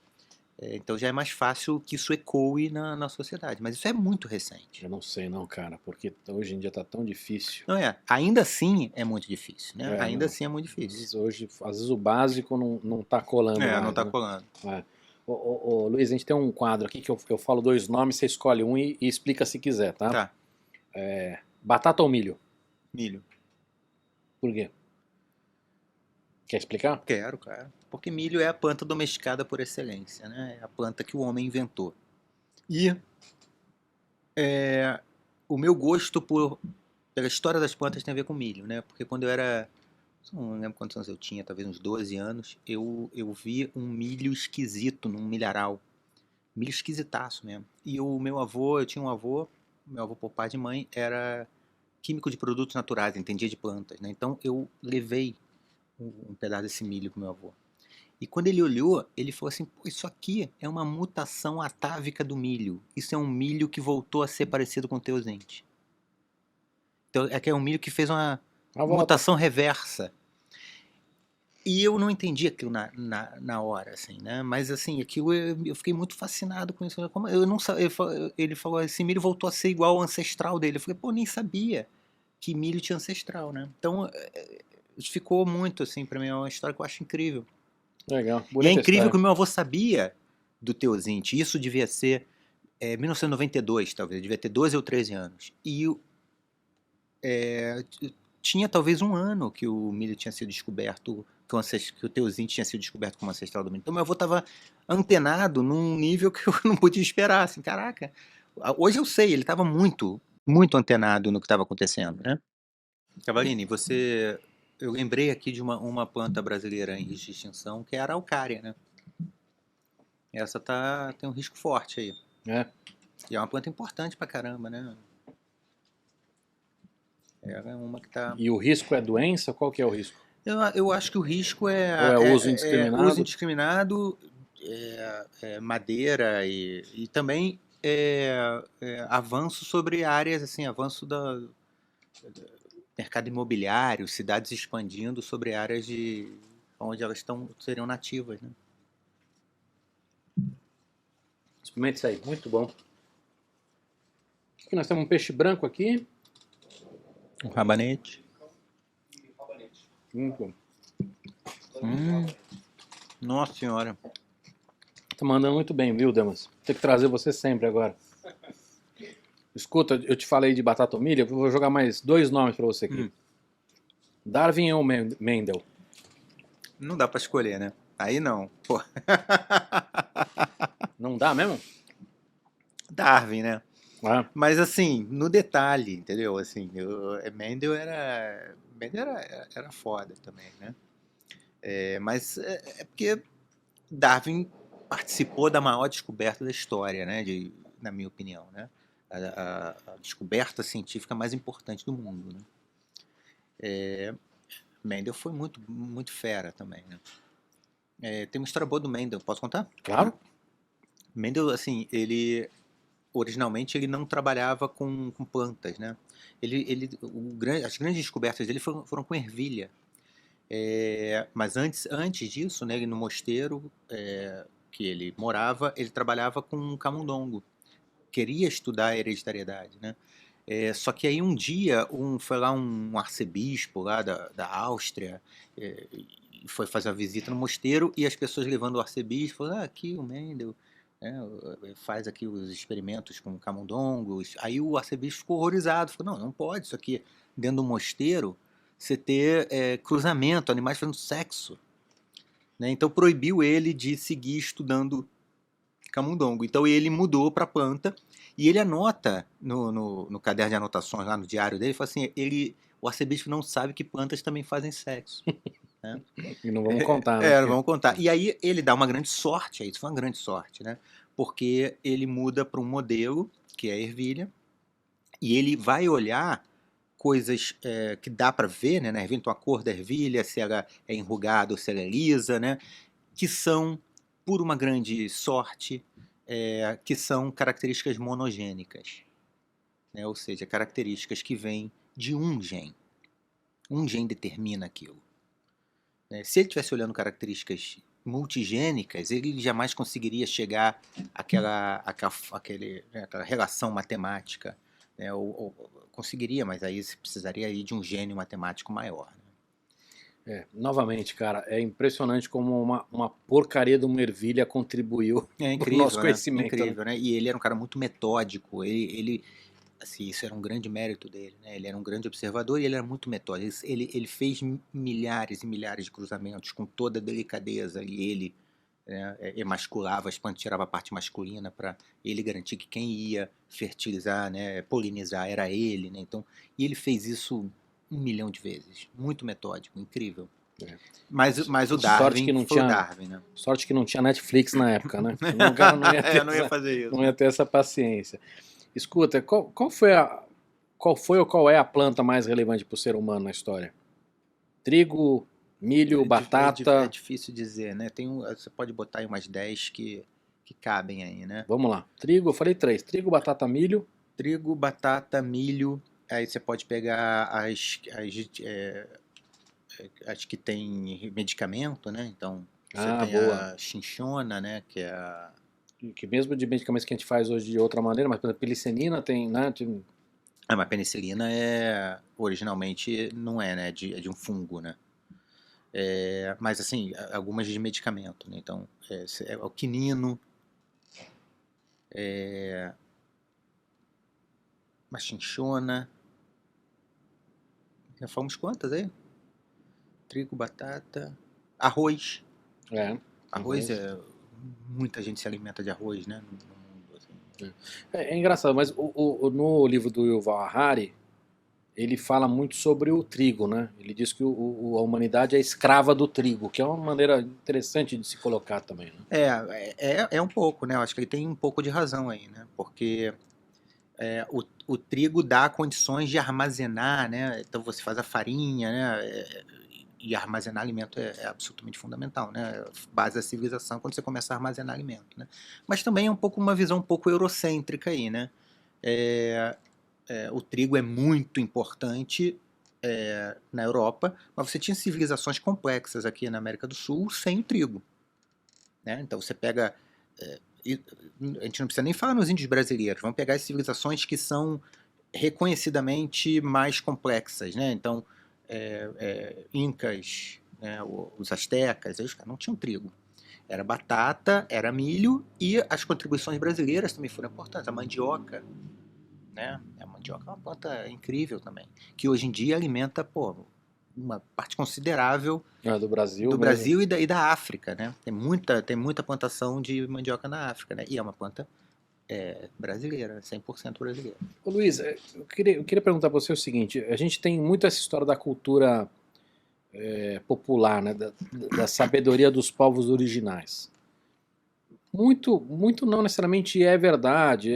Então já é mais fácil que isso ecoe na sociedade. Mas isso é muito recente. Eu não sei não, cara, porque hoje em dia tá tão difícil. Não ainda assim é muito difícil, né? Ainda não. assim é muito difícil. Às vezes o básico não tá colando mais, não tá né? colando. Ô, Luiz, a gente tem um quadro aqui que eu falo 2 nomes, você escolhe um e explica se quiser, tá? Tá, Batata ou milho? milho. Por quê? Quer explicar? Quero, cara. Porque milho é a planta domesticada por excelência, né? É a planta que o homem inventou. E o meu gosto pela história das plantas tem a ver com milho, né? Porque quando eu era... Não lembro quantos anos eu tinha, talvez uns 12 anos, eu vi um milho esquisito num milharal. Milho esquisitaço mesmo. E eu tinha um avô, meu avô por pai de mãe, era químico de produtos naturais, entendia de plantas, né? Então eu levei um pedaço desse milho pro meu avô. E quando ele olhou, ele falou assim, pô, isso aqui é uma mutação atávica do milho. Isso é um milho que voltou a ser parecido com o teosinte. Então é um milho que fez uma mutação reversa. E eu não entendi aquilo na hora, assim, né? Mas, assim, aquilo eu fiquei muito fascinado com isso. Como eu não sabia, ele falou, esse milho voltou a ser igual ao ancestral dele. Eu falei, pô, nem sabia que milho tinha ancestral, né? Então, ficou muito, assim, pra mim, é uma história que eu acho incrível. Legal. E é incrível que o meu avô sabia do teosinte. Isso devia ser 1992, talvez. Devia ter 12 ou 13 anos. E tinha talvez um ano que o milho tinha sido descoberto, que o teosinte tinha sido descoberto como ancestral do milho. Então meu avô estava antenado num nível que eu não podia esperar. Assim, caraca, hoje eu sei, ele estava muito, muito antenado no que estava acontecendo, né? Cavarini, eu lembrei aqui de uma planta brasileira em risco de extinção, que é a araucária, né? Essa tem um risco forte aí. E é uma planta importante pra caramba, né? Ela é uma que tá... E o risco é doença? Qual que é o risco? Eu acho que o risco Ou é uso indiscriminado? uso indiscriminado, madeira e também avanço sobre áreas, assim, avanço do mercado imobiliário, cidades expandindo sobre áreas onde elas seriam nativas, né? Experimente isso aí, muito bom. Aqui nós temos um peixe branco aqui. Um rabanete. Muito bom. Nossa senhora. Tá mandando muito bem, viu, Damas? Tem que trazer você sempre agora. Escuta, eu te falei de batata ou milho, eu vou jogar mais 2 nomes pra você aqui. Darwin ou Mendel? Não dá pra escolher, né? Aí não. Pô. Não dá mesmo? Darwin, né? Mas assim, no detalhe, entendeu? Assim, Mendel era foda também, né? Mas é porque Darwin participou da maior descoberta da história, né? Na minha opinião, né? A descoberta científica mais importante do mundo, né? Mendel foi muito, muito fera também, né? Tem uma história boa do Mendel, posso contar? Claro. Mendel, assim, originalmente ele não trabalhava com plantas, né? As grandes descobertas dele foram com ervilha. Mas antes disso, né, no mosteiro que ele morava, ele trabalhava com camundongo. Queria estudar a hereditariedade, né? Só que aí um dia foi lá um arcebispo lá da Áustria e foi fazer uma visita no mosteiro e as pessoas levando o arcebispo, aqui o Mendel faz aqui os experimentos com camundongos. Aí o arcebispo ficou horrorizado, falou, não pode isso aqui dentro do mosteiro você ter cruzamento, animais fazendo sexo. né? Então proibiu ele de seguir estudando camundongo. Então ele mudou para planta e ele anota no caderno de anotações, lá no diário dele, fala assim, o arcebispo não sabe que plantas também fazem sexo. Né? E não vamos contar, né? Não vamos contar. E aí ele dá uma grande sorte, isso foi uma grande sorte, né? Porque ele muda para um modelo, que é a ervilha, e ele vai olhar coisas que dá para ver, né, na ervilha, então a cor da ervilha, se ela é enrugada ou se ela é lisa, né, que são, por uma grande sorte, que são características monogênicas, né, ou seja, características que vêm de um gene. Um gene determina aquilo. Se ele estivesse olhando características multigênicas, ele jamais conseguiria chegar àquela relação matemática, né, ou conseguiria, mas aí você precisaria aí de um gênio matemático maior. Né? Novamente, cara, é impressionante como uma porcaria de uma ervilha contribuiu Incrível, pro nosso conhecimento. Incrível, né? E ele era um cara muito metódico, ele assim, isso era um grande mérito dele, né? Ele era um grande observador e ele era muito metódico. Ele fez milhares e milhares de cruzamentos com toda a delicadeza e ele emasculava as plantas, tirava a parte masculina para ele garantir que quem ia fertilizar, né, polinizar era ele, né? Então, e ele fez isso 1 milhão de vezes, muito metódico, incrível. Mas o Darwin foi o Darwin, né? Sorte que não tinha Netflix na época, né? O cara não ia fazer isso. Não ia ter essa paciência. Escuta, qual foi ou qual é a planta mais relevante para o ser humano na história? Trigo, milho, batata? É difícil dizer, né? Você pode botar aí umas 10 que cabem aí, né? Vamos lá. Trigo, eu falei 3. Trigo, batata, milho. Trigo, batata, milho. Aí você pode pegar as que tem medicamento, né? Então, você tem boa. a chinchona, né? Que é a... Que mesmo de medicamentos que a gente faz hoje de outra maneira, mas por exemplo, penicilina tem, né? Mas penicilina originalmente não é, né? É de um fungo, né? Mas assim, algumas de medicamento, né? Então, o quinino, uma chinchona. Já falamos quantas aí? Trigo, batata, arroz. Arroz muita gente se alimenta de arroz, né? No mundo, assim. É engraçado, mas no livro do Yuval Harari, ele fala muito sobre o trigo, né? Ele diz que a humanidade é escrava do trigo, que é uma maneira interessante de se colocar também, né? É um pouco, né? Eu acho que ele tem um pouco de razão aí, né? Porque o trigo dá condições de armazenar, né? Então você faz a farinha, né? E armazenar alimento é absolutamente fundamental, né? Base da civilização quando você começa a armazenar alimento, né? Mas também é uma visão um pouco eurocêntrica aí, né? O trigo é muito importante na Europa, mas você tinha civilizações complexas aqui na América do Sul sem o trigo, né? Então você pega... a gente não precisa nem falar nos índios brasileiros, vamos pegar as civilizações que são reconhecidamente mais complexas, né? Então, incas, né, os astecas, os caras não tinham trigo. Era batata, era milho e as contribuições brasileiras também foram importantes. A mandioca, né? A mandioca é uma planta incrível também, que hoje em dia alimenta, uma parte considerável do Brasil, Brasil e da África, né? Tem muita plantação de mandioca na África, né? E é uma planta brasileira, 100% brasileira. Ô Luiz, eu queria perguntar para você o seguinte, a gente tem muito essa história da cultura popular, né? Da sabedoria dos povos originais. Muito não necessariamente é verdade,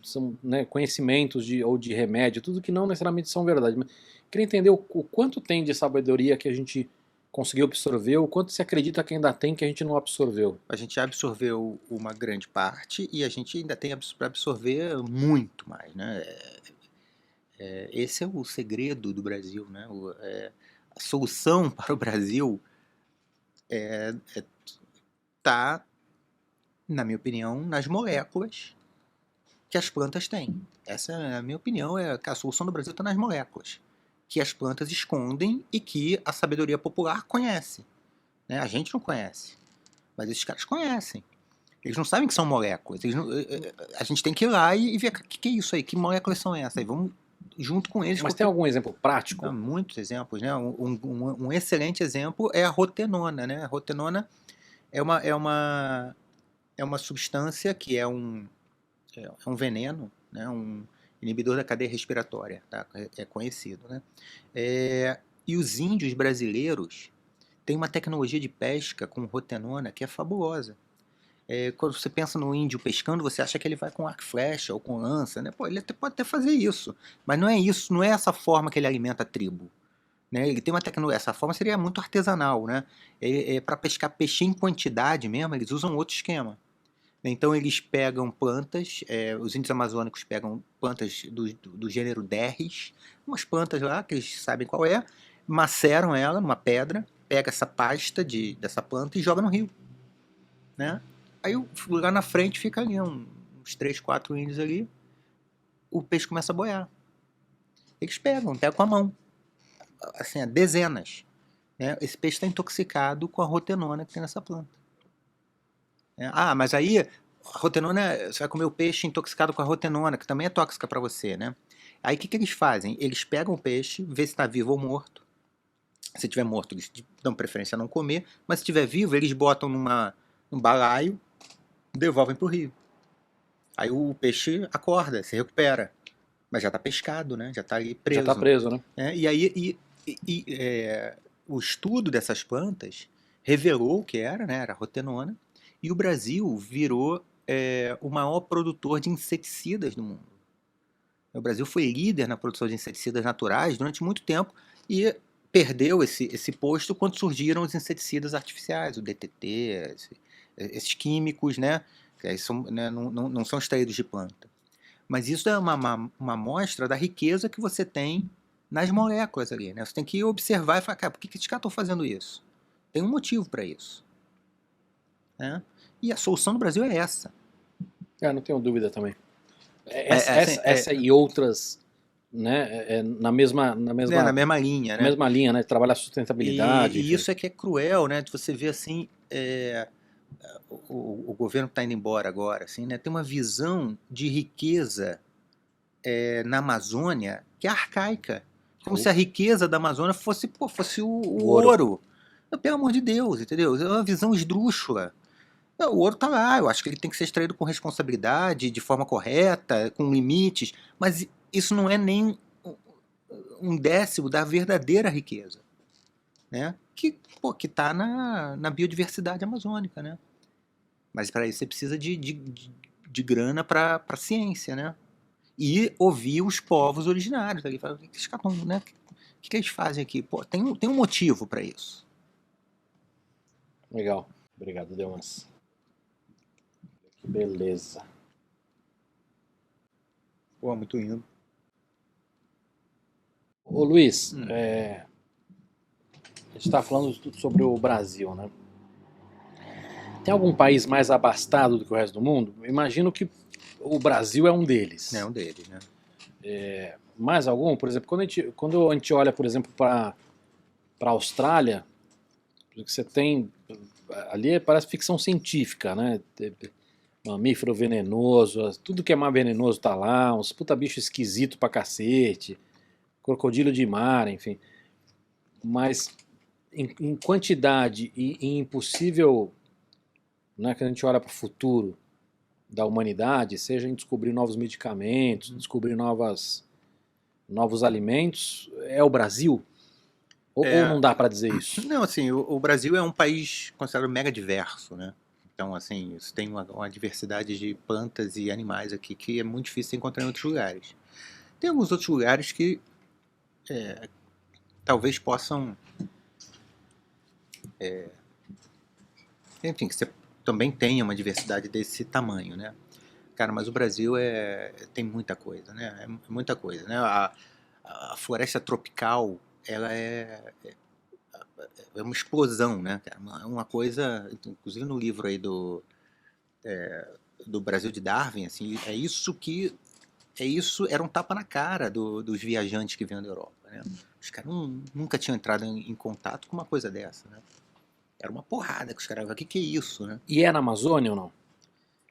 são, né, conhecimentos ou de remédio, tudo que não necessariamente são verdade. Mas queria entender o quanto tem de sabedoria que a gente conseguiu absorver, o quanto se acredita que ainda tem que a gente não absorveu. A gente absorveu uma grande parte e a gente ainda tem para absorver muito mais, né? Esse é o segredo do Brasil, né? A solução para o Brasil está, na minha opinião, nas moléculas que as plantas têm. Essa é a minha opinião, que a solução do Brasil está nas moléculas que as plantas escondem e que a sabedoria popular conhece, né? A gente não conhece, mas esses caras conhecem. Eles não sabem que são moléculas. A gente tem que ir lá e ver o que é isso aí, que moléculas são essas. Aí vamos junto com eles. Mas tem algum exemplo prático? Há muitos exemplos, né? Um excelente exemplo é a rotenona, né? A rotenona é uma substância que é um veneno, né? Um inibidor da cadeia respiratória, tá? É conhecido, né? E os índios brasileiros têm uma tecnologia de pesca com rotenona que é fabulosa. Quando você pensa no índio pescando, você acha que ele vai com arco e flecha ou com lança, né? Pô, ele pode até fazer isso, mas não é isso, não é essa forma que ele alimenta a tribo, né? Ele tem uma tecnologia, essa forma seria muito artesanal, né? Para pescar peixe em quantidade mesmo, eles usam outro esquema. Então eles pegam plantas, os índios amazônicos pegam plantas do gênero Derris, umas plantas lá que eles sabem qual é, maceram ela numa pedra, pega essa pasta dessa planta e joga no rio, né? Aí lá na frente fica ali uns 3, 4 índios ali, o peixe começa a boiar. Eles pegam com a mão, assim, dezenas, né? Esse peixe está intoxicado com a rotenona que tem nessa planta. Mas aí a rotenona, você vai comer o peixe intoxicado com a rotenona, que também é tóxica para você, né? Aí o que eles fazem? Eles pegam o peixe, vê se está vivo ou morto. Se estiver morto, eles dão preferência a não comer, mas se estiver vivo, eles botam num balaio, devolvem para o rio. Aí o peixe acorda, se recupera, mas já está pescado, né? Já está ali preso. Já está preso, né? E aí o estudo dessas plantas revelou o que era, né? Era rotenona. E o Brasil virou o maior produtor de inseticidas do mundo. O Brasil foi líder na produção de inseticidas naturais durante muito tempo e perdeu esse posto quando surgiram os inseticidas artificiais, o DDT, esses químicos, né? Que são, né, não são extraídos de planta. Mas isso é uma amostra da riqueza que você tem nas moléculas ali, né? Você tem que observar e falar, cara, por que esses caras estão fazendo isso? Tem um motivo para isso. Né? E a solução do Brasil é essa. Não tenho dúvida também. Essa e outras, né, na mesma linha, né? Na mesma linha, né? Trabalhar a sustentabilidade. E isso é que é cruel, né? De você ver assim, o governo está indo embora agora, assim, né? Tem uma visão de riqueza na Amazônia que é arcaica. Como se a riqueza da Amazônia fosse o ouro. Pelo amor de Deus, entendeu? É uma visão esdrúxula. O ouro está lá, eu acho que ele tem que ser extraído com responsabilidade, de forma correta, com limites, mas isso não é nem um décimo da verdadeira riqueza, né? Que está na biodiversidade amazônica, né? Mas para isso você precisa de grana para a ciência, né? E ouvir os povos originários ali, falar, né? O que eles fazem aqui? Pô, tem um motivo para isso. Legal, obrigado, Delmas. Beleza. Pô, muito lindo. Ô Luiz, a gente está falando sobre o Brasil, né? Tem algum país mais abastado do que o resto do mundo? Eu imagino que o Brasil é um deles. É um deles, né? Mais algum? Por exemplo, quando a gente olha, por exemplo, para a Austrália, você tem... Ali parece ficção científica, né? Mamífero venenoso, tudo que é mais venenoso tá lá, uns puta bicho esquisito pra cacete, crocodilo de mar, enfim. Mas em quantidade e em impossível, né, que a gente olha para o futuro da humanidade, seja em descobrir novos medicamentos, descobrir novos alimentos, é o Brasil? Ou não dá para dizer isso? Não, assim, o Brasil é um país considerado mega diverso, né? Então, assim, isso tem uma diversidade de plantas e animais aqui que é muito difícil de encontrar em outros lugares. Tem alguns outros lugares que talvez possam... enfim, que você também tenha uma diversidade desse tamanho, né? Cara, mas o Brasil tem muita coisa, né? É muita coisa, né? A floresta tropical, ela é uma explosão, né? Uma coisa, inclusive no livro aí do Brasil de Darwin, assim, isso era um tapa na cara dos viajantes que vinham da Europa, né? Os caras nunca tinham entrado em contato com uma coisa dessa, né? Era uma porrada que os caras... O que é isso, né? E é na Amazônia ou não?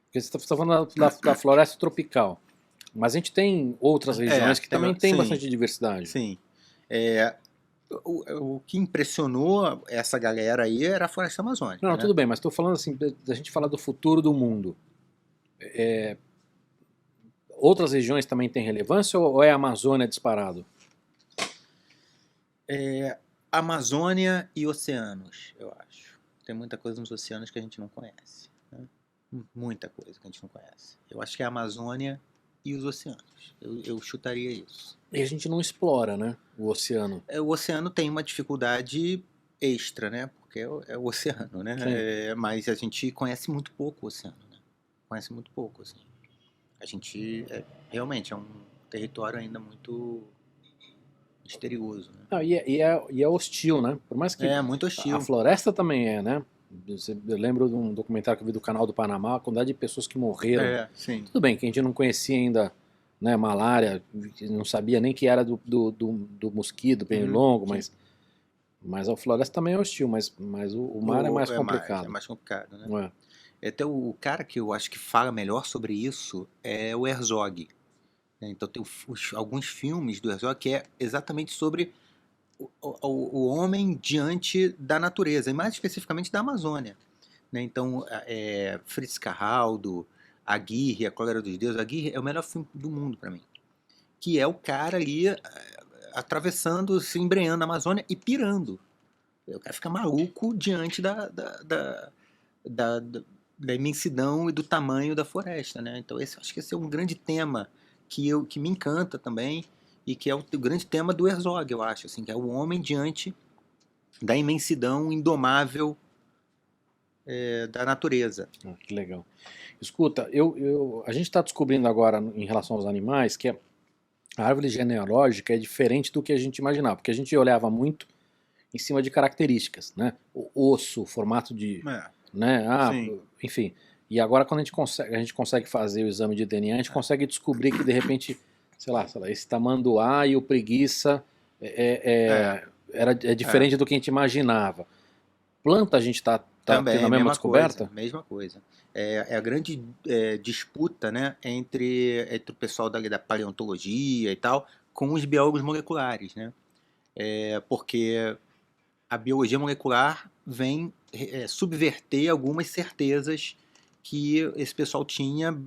Porque você está falando da floresta tropical. Mas a gente tem outras regiões que também tem sim. bastante diversidade. Sim. O que impressionou essa galera aí era a floresta amazônica. Não, né? tudo bem, mas estou falando assim, da gente falar do futuro do mundo. Outras regiões também têm relevância ou é a Amazônia disparado? Amazônia e oceanos, eu acho. Tem muita coisa nos oceanos que a gente não conhece. Né? Muita coisa que a gente não conhece. Eu acho que é a Amazônia e os oceanos. Eu chutaria isso. E a gente não explora, né, o oceano. O oceano tem uma dificuldade extra, né? Porque é o oceano, né? Mas a gente conhece muito pouco o oceano, né? Conhece muito pouco, assim. A gente realmente é um território ainda muito misterioso, né? Não, e é hostil, né? Por mais que É muito hostil. a floresta também é, né? Eu lembro de um documentário que eu vi do Canal do Panamá, a quantidade de pessoas que morreram. Sim. Tudo bem que a gente não conhecia ainda, né, malária, não sabia nem que era do mosquito, pernilongo, mas a floresta também é hostil, mas o mar é mais complicado. É mais complicado, né? Não é? Até o cara que eu acho que fala melhor sobre isso é o Herzog. Então tem alguns filmes do Herzog que é exatamente sobre o homem diante da natureza, e mais especificamente da Amazônia. Né? Então, Fritz Carraldo, Aguirre, A Cólera dos Deuses. Aguirre é o melhor filme do mundo para mim. Que é o cara ali atravessando, se embreando na Amazônia e pirando. O cara fica maluco diante da imensidão e do tamanho da floresta. Né? Então, acho que esse é um grande tema que me encanta também, e que é o grande tema do Herzog, eu acho, assim, que é o homem diante da imensidão indomável da natureza. Que legal. Escuta, a gente está descobrindo agora, em relação aos animais, que a árvore genealógica é diferente do que a gente imaginava, porque a gente olhava muito em cima de características, né? O osso, o formato de... né? Sim. Enfim. E agora, quando a gente consegue fazer o exame de DNA, a gente consegue descobrir que, de repente, sei lá, esse tamanduá e o preguiça é diferente do que a gente imaginava. Planta, a gente está tendo a mesma descoberta? Mesma coisa. É a grande disputa, né, entre o pessoal da paleontologia e tal com os biólogos moleculares, né? Porque a biologia molecular vem subverter algumas certezas que esse pessoal tinha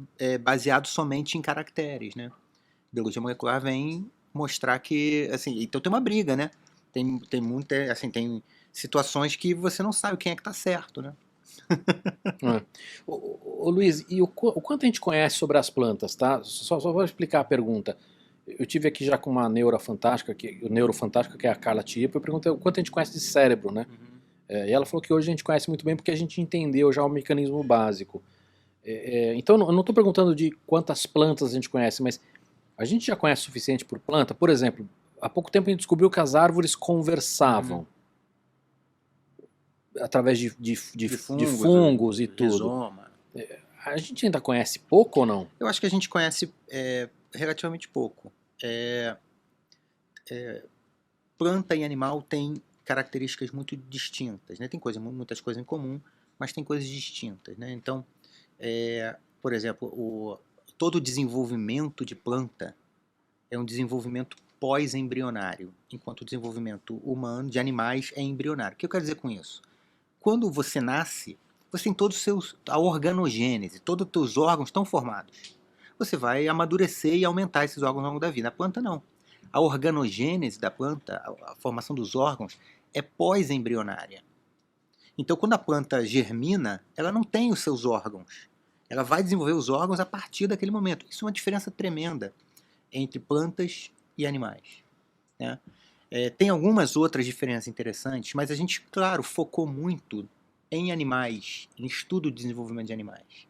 baseado somente em caracteres, né? A biologia molecular vem mostrar que, assim, então tem uma briga, né? Tem muita, assim, tem situações que você não sabe quem é que tá certo, né? Ô Luiz, e o quanto a gente conhece sobre as plantas, tá? Só vou explicar a pergunta. Eu tive aqui já com uma neurofantástica, que é a Carla Tipo, eu perguntei o quanto a gente conhece de cérebro, né? E ela falou que hoje a gente conhece muito bem porque a gente entendeu já o mecanismo básico. Então eu não estou perguntando de quantas plantas a gente conhece, mas a gente já conhece o suficiente por planta? Por exemplo, há pouco tempo a gente descobriu que as árvores conversavam. Através de fungos e tudo. Rizoma. A gente ainda conhece pouco ou não? Eu acho que a gente conhece relativamente pouco. Planta e animal têm características muito distintas, né? Tem muitas coisas em comum, mas tem coisas distintas, né? Então, por exemplo, todo o desenvolvimento de planta é um desenvolvimento pós-embrionário, enquanto o desenvolvimento humano de animais é embrionário. O que eu quero dizer com isso? Quando você nasce, você tem a organogênese, todos os teus órgãos estão formados. Você vai amadurecer e aumentar esses órgãos ao longo da vida. A planta não. A organogênese da planta, a formação dos órgãos, é pós-embrionária. Então, quando a planta germina, ela não tem os seus órgãos. Ela vai desenvolver os órgãos a partir daquele momento. Isso é uma diferença tremenda entre plantas e animais, né? Tem algumas outras diferenças interessantes, mas a gente, claro, focou muito em animais, em estudo de desenvolvimento de animais,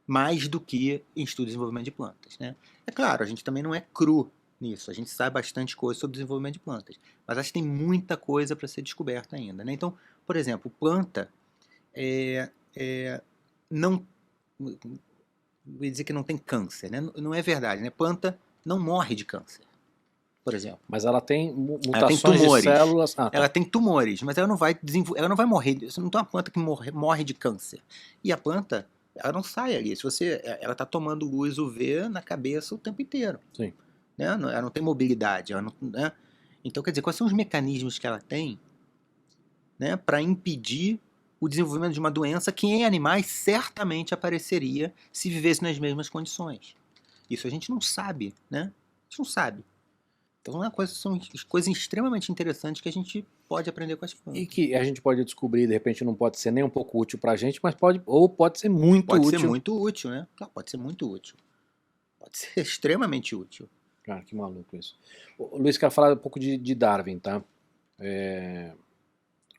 mais do que em estudo de desenvolvimento de plantas, né? É claro, a gente também não é cru nisso, a gente sabe bastante coisa sobre desenvolvimento de plantas, mas acho que tem muita coisa para ser descoberta ainda, né? Então, por exemplo, planta não... Vou dizer que não tem câncer, né? Não é verdade, né? Planta não morre de câncer, por exemplo. Mas ela tem mutações de células. Ela tem tumores, mas ela não vai morrer. Você não tem uma planta que morre de câncer. E a planta, ela não sai ali. Ela está tomando luz UV na cabeça o tempo inteiro. Sim. Né? Ela não tem mobilidade. Ela não, né? Então, quer dizer, quais são os mecanismos que ela tem, né, para impedir o desenvolvimento de uma doença que em animais certamente apareceria se vivesse nas mesmas condições? Isso a gente não sabe, né? A gente não sabe. Então são coisas extremamente interessantes que a gente pode aprender com as plantas. E que a gente pode descobrir, de repente não pode ser nem um pouco útil pra gente, mas pode ser muito Pode útil. ser muito útil, né? Claro, pode ser muito útil. Pode ser extremamente útil. Cara, que maluco isso. Ô, Luiz, quero falar um pouco de Darwin, tá?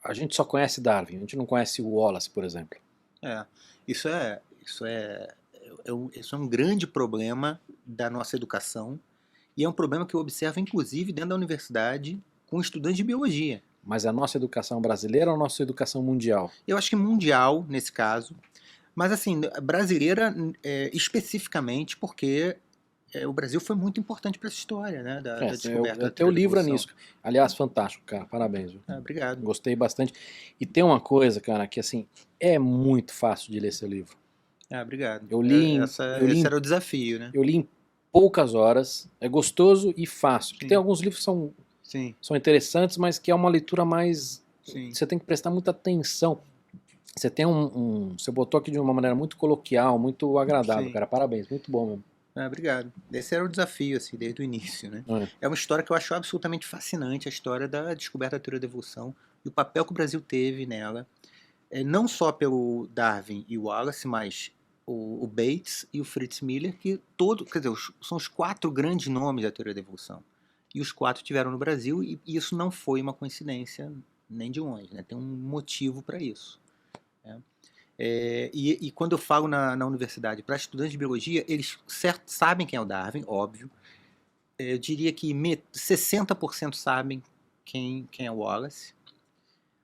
A gente só conhece Darwin, a gente não conhece o Wallace, por exemplo. Isso é um grande problema da nossa educação e é um problema que eu observo inclusive dentro da universidade com estudantes de biologia. Mas a nossa educação brasileira ou a nossa educação mundial? Eu acho que mundial nesse caso, mas assim, brasileira especificamente porque o Brasil foi muito importante para essa história, né, da descoberta da teu teoria da livro é evolução. nisso. Aliás, fantástico, cara, parabéns. Viu? Obrigado. Gostei bastante. E tem uma coisa, cara, que assim, é muito fácil de ler seu livro. Obrigado. Eu li Esse era o desafio, né? Eu li em poucas horas, é gostoso e fácil. Porque Sim. tem alguns livros que Sim, são interessantes, mas que é uma leitura mais... sim. Você tem que prestar muita atenção. Você tem você botou aqui de uma maneira muito coloquial, muito agradável, Sim. cara. Parabéns, muito bom mesmo. Obrigado. Esse era o desafio, assim, desde o início, né? É uma história que eu acho absolutamente fascinante, a história da descoberta da teoria da evolução e o papel que o Brasil teve nela, não só pelo Darwin e o Wallace, mas o Bates e o Fritz Miller, quer dizer, são os 4 grandes nomes da teoria da evolução. E os 4 tiveram no Brasil e isso não foi uma coincidência nem de longe, né? Tem um motivo para isso. Né? E quando eu falo na universidade para estudantes de biologia, eles sabem quem é o Darwin, óbvio. Eu diria que 60% sabem quem é o Wallace,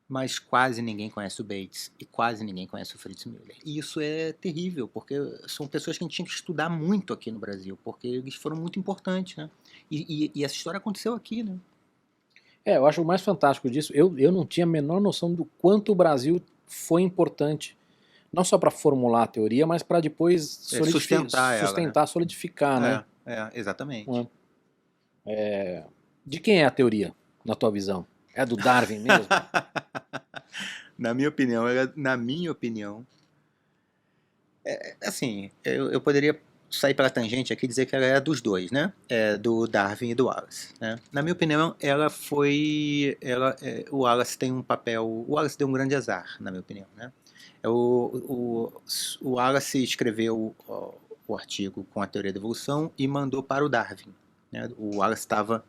mas quase ninguém conhece o Bates e quase ninguém conhece o Fritz Miller. E isso é terrível, porque são pessoas que a gente tinha que estudar muito aqui no Brasil, porque eles foram muito importantes, né? E essa história aconteceu aqui, né? Eu acho o mais fantástico disso, eu não tinha a menor noção do quanto o Brasil foi importante. Não só para formular a teoria, mas para depois sustentar ela, né? solidificar, né? Exatamente. De quem é a teoria, na tua visão? É do Darwin mesmo? Na minha opinião, assim, eu poderia sair pela tangente aqui e dizer que ela é dos dois, né? Do Darwin e do Wallace. Né? Na minha opinião, o Wallace tem um papel. O Wallace deu um grande azar, na minha opinião, né? O Wallace escreveu o artigo com a teoria da evolução e mandou para o Darwin. Né? O Wallace estava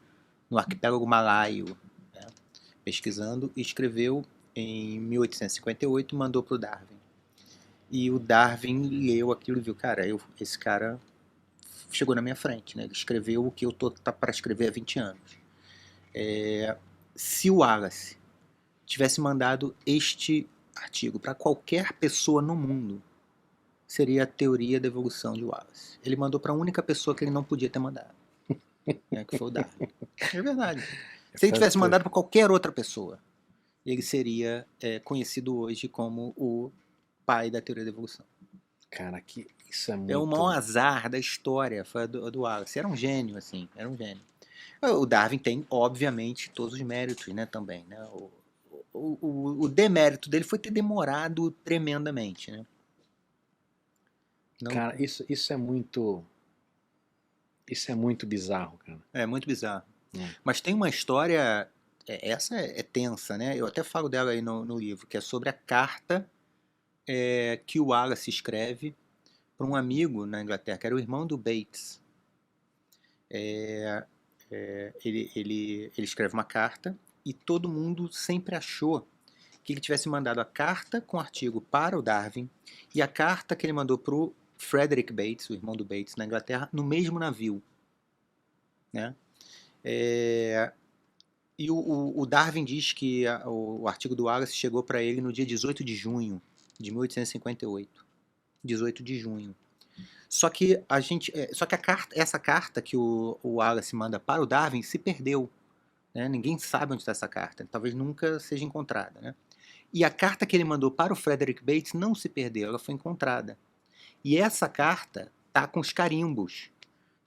no arquipélago malaio, né? Pesquisando e escreveu em 1858 e mandou para o Darwin. E o Darwin leu aquilo e viu, cara, esse cara chegou na minha frente, né? Ele escreveu o que eu tô para escrever há 20 anos. Se o Wallace tivesse mandado este artigo para qualquer pessoa no mundo, seria a teoria da evolução de Wallace. Ele mandou para a única pessoa que ele não podia ter mandado, né, que foi o Darwin. É verdade. Se ele tivesse mandado para qualquer outra pessoa, ele seria conhecido hoje como o pai da teoria da evolução. Cara, isso é muito... É o maior azar da história, foi do Wallace. Era um gênio, assim, era um gênio. O Darwin tem, obviamente, todos os méritos, né, também, né? O demérito dele foi ter demorado tremendamente, né? Cara, isso é muito bizarro, cara. É muito bizarro. Mas tem uma história, essa é tensa, né? Eu até falo dela aí no livro, que é sobre a carta que o Wallace escreve para um amigo na Inglaterra, que era o irmão do Bates. Ele escreve uma carta e todo mundo sempre achou que ele tivesse mandado a carta com o artigo para o Darwin e a carta que ele mandou para o Frederick Bates, o irmão do Bates, na Inglaterra, no mesmo navio. Né? E o Darwin diz que o artigo do Wallace chegou para ele no dia 18 de junho de 1858. 18 de junho. Só que essa carta que o Wallace manda para o Darwin se perdeu. Né? Ninguém sabe onde está essa carta. Talvez nunca seja encontrada. Né? E a carta que ele mandou para o Frederick Bates não se perdeu, ela foi encontrada. E essa carta tá com os carimbos,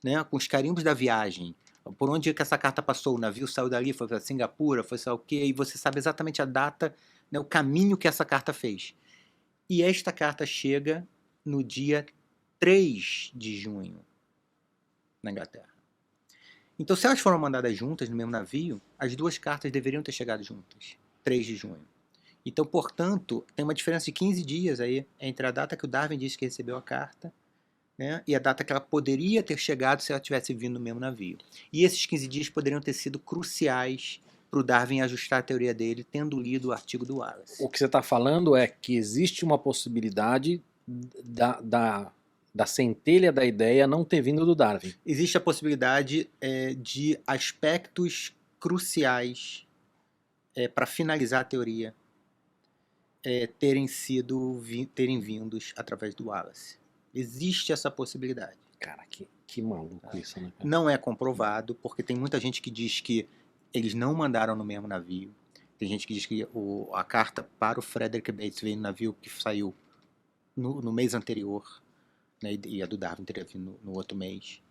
né? Com os carimbos da viagem. Por onde é que essa carta passou? O navio saiu dali, foi para Singapura, foi sei lá o quê, e você sabe exatamente a data, né, o caminho que essa carta fez. E esta carta chega no dia 3 de junho, na Inglaterra. Então, se elas foram mandadas juntas no mesmo navio, as duas cartas deveriam ter chegado juntas, 3 de junho. Então, portanto, tem uma diferença de 15 dias aí entre a data que o Darwin disse que recebeu a carta, né, e a data que ela poderia ter chegado se ela tivesse vindo no mesmo navio. E esses 15 dias poderiam ter sido cruciais para o Darwin ajustar a teoria dele, tendo lido o artigo do Wallace. O que você está falando é que existe uma possibilidade da centelha da ideia não ter vindo do Darwin. Existe a possibilidade de aspectos cruciais para finalizar a teoria terem vindos através do Wallace. Existe essa possibilidade. Cara, que maluco isso, né? Cara? Não é comprovado, porque tem muita gente que diz que eles não mandaram no mesmo navio. Tem gente que diz que a carta para o Frederick Bates veio no navio que saiu no mês anterior, né, e a do Darwin teria vindo no outro mês.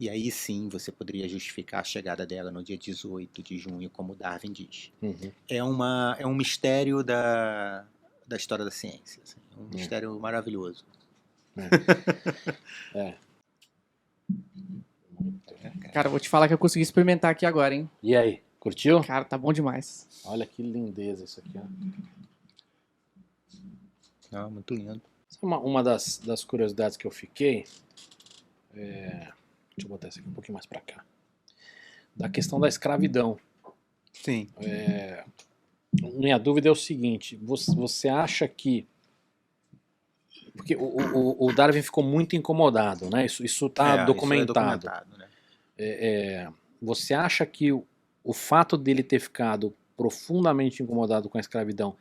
E aí sim você poderia justificar a chegada dela no dia 18 de junho, como o Darwin diz. Uhum. É um mistério da história da ciência. Assim, um mistério maravilhoso. Cara, vou te falar que eu consegui experimentar aqui agora, hein? E aí, curtiu? Cara, tá bom demais. Olha que lindeza isso aqui, ó. Muito lindo. Uma das curiosidades que eu fiquei, deixa eu botar isso aqui um pouquinho mais pra cá, da questão da escravidão. Sim. Minha dúvida é o seguinte, você acha que, porque o Darwin ficou muito incomodado, né? Isso tá documentado. Né? Você acha que o fato dele ter ficado profundamente incomodado com a escravidão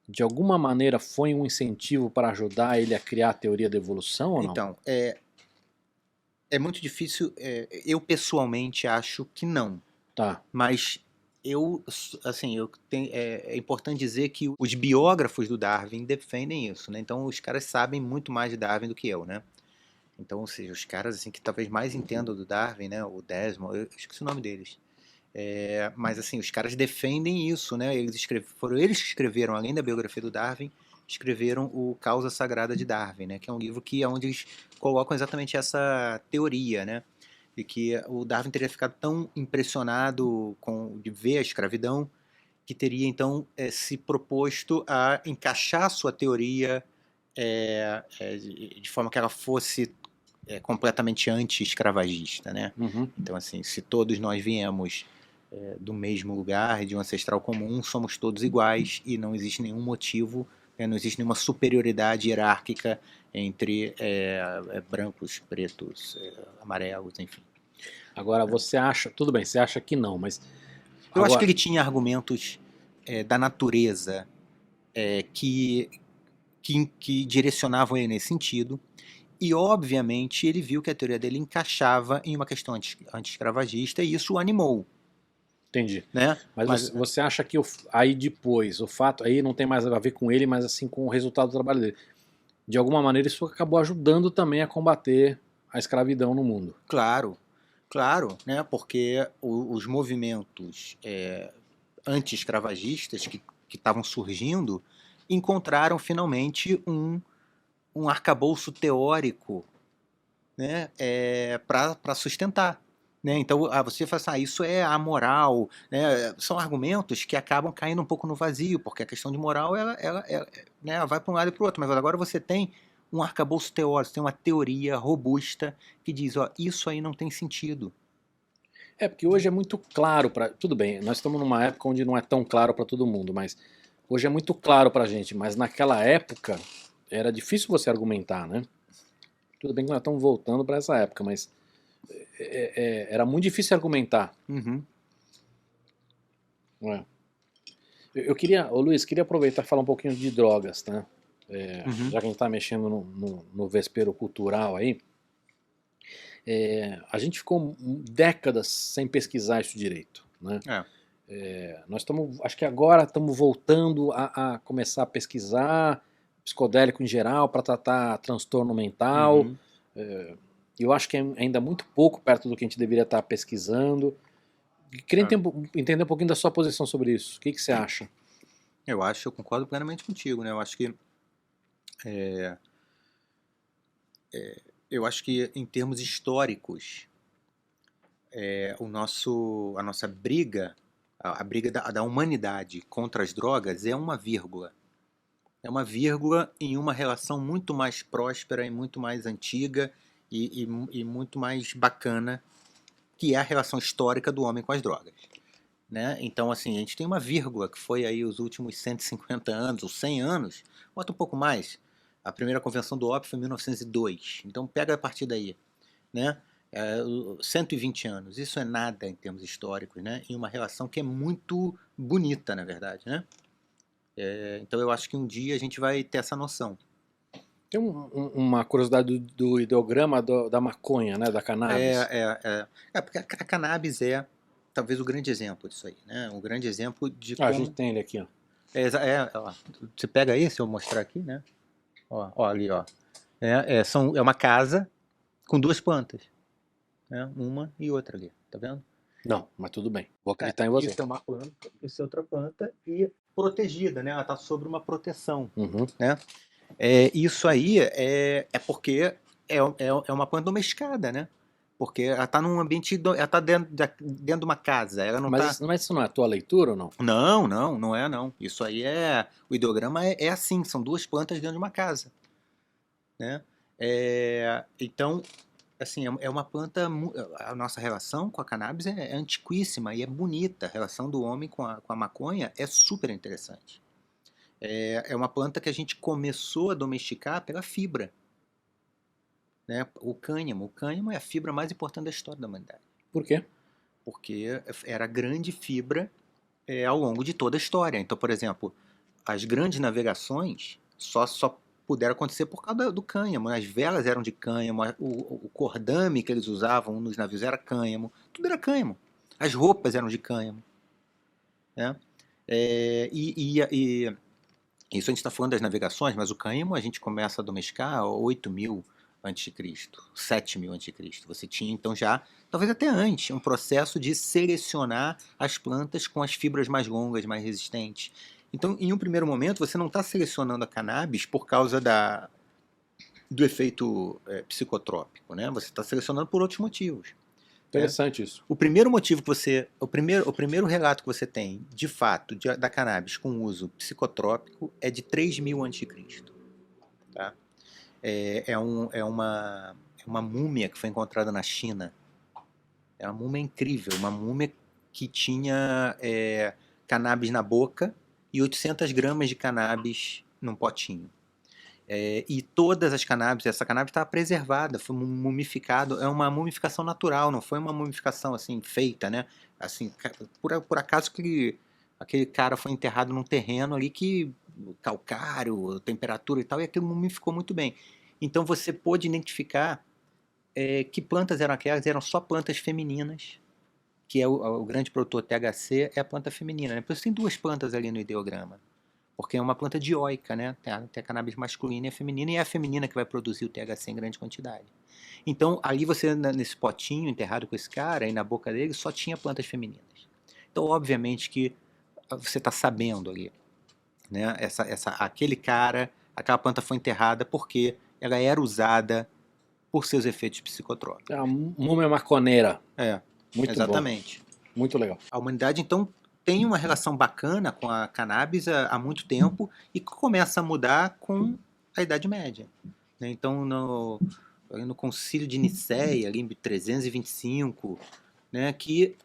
de alguma maneira foi um incentivo para ajudar ele a criar a teoria da evolução ou não? Então, é muito difícil. Eu pessoalmente acho que não. Tá. Mas é importante dizer que os biógrafos do Darwin defendem isso, né? Então os caras sabem muito mais de Darwin do que eu, né? Então, ou seja, os caras assim, que talvez mais entendam do Darwin, né? O Desmond, eu esqueci o nome deles. Mas assim, os caras defendem isso, né? Foram eles que escreveram, além da biografia do Darwin, escreveram o Causa Sagrada de Darwin, né? Que é um livro onde eles colocam exatamente essa teoria, né? De que o Darwin teria ficado tão impressionado de ver a escravidão que teria então se proposto a encaixar sua teoria de forma que ela fosse completamente anti-escravagista, né? Uhum. Então assim, se todos nós viemos do mesmo lugar, de um ancestral comum, somos todos iguais e não existe nenhum motivo, não existe nenhuma superioridade hierárquica entre brancos, pretos, amarelos, enfim. Agora você acha, tudo bem, você acha que não, mas eu acho que ele tinha argumentos da natureza que direcionavam ele nesse sentido, e obviamente ele viu que a teoria dele encaixava em uma questão anti-escravagista e isso o animou. Entendi. Né? Mas você acha que aí depois, o fato, aí não tem mais a ver com ele, mas assim com o resultado do trabalho dele. De alguma maneira isso acabou ajudando também a combater a escravidão no mundo. Claro, né? Porque os movimentos anti-escravagistas que estavam surgindo encontraram finalmente um arcabouço teórico, né? Para sustentar. Né? Então você fala assim, isso é amoral, né? São argumentos que acabam caindo um pouco no vazio, porque a questão de moral ela vai para um lado e para o outro, mas agora você tem um arcabouço teórico, tem uma teoria robusta que diz, isso aí não tem sentido. Porque hoje é muito claro para, tudo bem, nós estamos numa época onde não é tão claro para todo mundo, mas hoje é muito claro para a gente, mas naquela época era difícil você argumentar, né? Tudo bem que nós estamos voltando para essa época, mas era muito difícil argumentar. Uhum. Eu queria, Luiz, queria aproveitar e falar um pouquinho de drogas, né? Já que a gente está mexendo no vespeiro cultural aí, a gente ficou décadas sem pesquisar isso direito, né? Nós estamos, acho que agora estamos voltando a começar a pesquisar, psicodélico em geral para tratar transtorno mental. Uhum. Eu acho que é ainda muito pouco perto do que a gente deveria estar pesquisando. Queria entender um pouquinho da sua posição sobre isso. O que você acha? Eu concordo plenamente contigo, né? Eu acho que em termos históricos, a nossa briga, a briga da humanidade contra as drogas é uma vírgula. É uma vírgula em uma relação muito mais próspera e muito mais antiga e muito mais bacana, que é a relação histórica do homem com as drogas. Né? Então, assim, a gente tem uma vírgula que foi aí os últimos 150 anos ou 100 anos, bota um pouco mais. A primeira convenção do ópio foi em 1902, então pega a partir daí, né? 120 anos, isso é nada em termos históricos, né? Em uma relação que é muito bonita, na verdade, né? Então eu acho que um dia a gente vai ter essa noção. Tem uma curiosidade do ideograma da maconha, né? Da cannabis. Porque a cannabis é talvez o grande exemplo disso aí, né? O grande exemplo de A como... gente tem ele aqui, ó. Ó, você pega aí, se eu mostrar aqui, né? Ó, ali, ó. É uma casa com duas plantas, né? Uma e outra ali, tá vendo? Não, mas tudo bem. Vou acreditar em você. Isso é uma planta, isso é outra planta e protegida, né? Ela está sobre uma proteção, né? Isso aí é porque é uma planta domesticada, né? Porque ela está num ambiente, ela está dentro de uma casa, ela não Mas isso não é a tua leitura ou não? Não é não. Isso aí o ideograma é assim, são duas plantas dentro de uma casa, né? Então, assim, é uma planta, a nossa relação com a cannabis é antiquíssima e é bonita. A relação do homem com a maconha é super interessante. É uma planta que a gente começou a domesticar pela fibra, né? O cânhamo é a fibra mais importante da história da humanidade. Por quê? Porque era grande fibra ao longo de toda a história. Então, por exemplo, as grandes navegações só puderam acontecer por causa do cânhamo. As velas eram de cânhamo, o cordame que eles usavam nos navios era cânhamo, tudo era cânhamo. As roupas eram de cânhamo, né? Isso a gente está falando das navegações, mas o cânhamo a gente começa a domesticar 8.000 a.C., 7.000 a.C. Você tinha então já, talvez até antes, um processo de selecionar as plantas com as fibras mais longas, mais resistentes. Então, em um primeiro momento, você não está selecionando a cannabis por causa do efeito psicotrópico, né? Você está selecionando por outros motivos. Interessante isso. O primeiro motivo que o primeiro relato que você tem, de fato, da cannabis com uso psicotrópico é de 3.000 a.C., tá? É uma múmia que foi encontrada na China. É uma múmia incrível, uma múmia que tinha cannabis na boca e 800 gramas de cannabis num potinho. E todas as cannabis, essa cannabis estava preservada, foi mumificado, é uma mumificação natural, não foi uma mumificação assim feita, né? Assim, por acaso aquele cara foi enterrado num terreno ali que calcário, temperatura e tal, e aquilo mumificou muito bem. Então você pôde identificar que plantas eram aquelas, eram só plantas femininas, que é o grande produtor THC, é a planta feminina, né? Por isso tem duas plantas ali no ideograma. Porque é uma planta dioica, né? Tem a cannabis masculina e a feminina, e é a feminina que vai produzir o THC em grande quantidade. Então, ali você, nesse potinho enterrado com esse cara, e na boca dele, só tinha plantas femininas. Então, obviamente que você está sabendo ali, né? Aquele cara, aquela planta foi enterrada porque ela era usada por seus efeitos psicotrópicos. É uma múmia maconeira. Muito exatamente. Bom. Muito legal. A humanidade, então, tem uma relação bacana com a cannabis há muito tempo e começa a mudar com a Idade Média, né? Então, no Concílio de Nicéia, ali em 325, né, que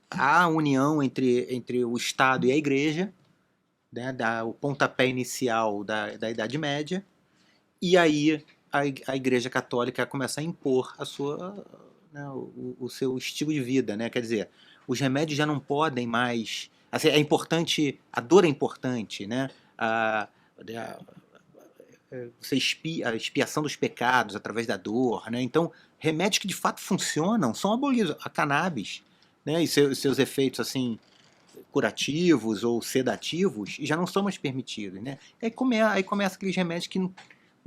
há a união entre o Estado e a Igreja, né, o pontapé inicial da Idade Média, e aí a Igreja Católica começa a impor né, o seu estilo de vida, né? Quer dizer, os remédios já não podem mais... Assim, é importante, a dor é importante, né? A expiação dos pecados através da dor, né? Então, remédios que de fato funcionam são abolidos. A cannabis, né? E seus efeitos, assim, curativos ou sedativos e já não são mais permitidos, né? E aí começa aqueles remédios que não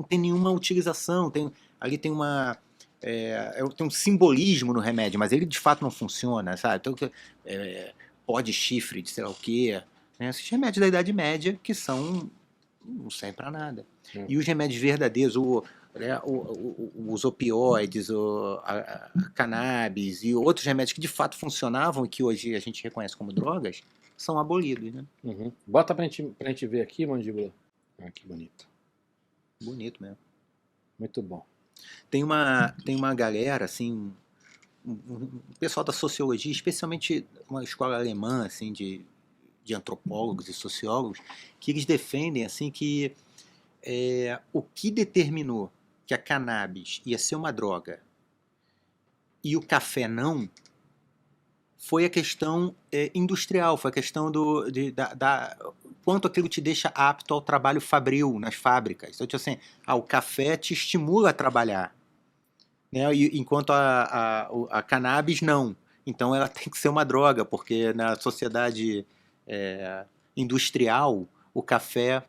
tem nenhuma utilização, ali tem tem um simbolismo no remédio, mas ele de fato não funciona, sabe? Então, pó de chifre de sei lá o quê, né? Esses remédios da Idade Média que não servem para nada. E os remédios verdadeiros, os opioides, a cannabis e outros remédios que de fato funcionavam e que hoje a gente reconhece como drogas, são abolidos, né? Uhum. Bota pra gente ver aqui, mandíbula. Ah, que bonito. Bonito mesmo. Muito bom. Tem uma galera, assim, um pessoal da sociologia, especialmente uma escola alemã, assim, de antropólogos e sociólogos, que eles defendem, assim, que o que determinou que a cannabis ia ser uma droga e o café não, foi a questão industrial, foi a questão da quanto aquilo te deixa apto ao trabalho fabril nas fábricas. Então, tipo assim, o café te estimula a trabalhar, né? Enquanto a cannabis não. Então ela tem que ser uma droga, porque na sociedade industrial o café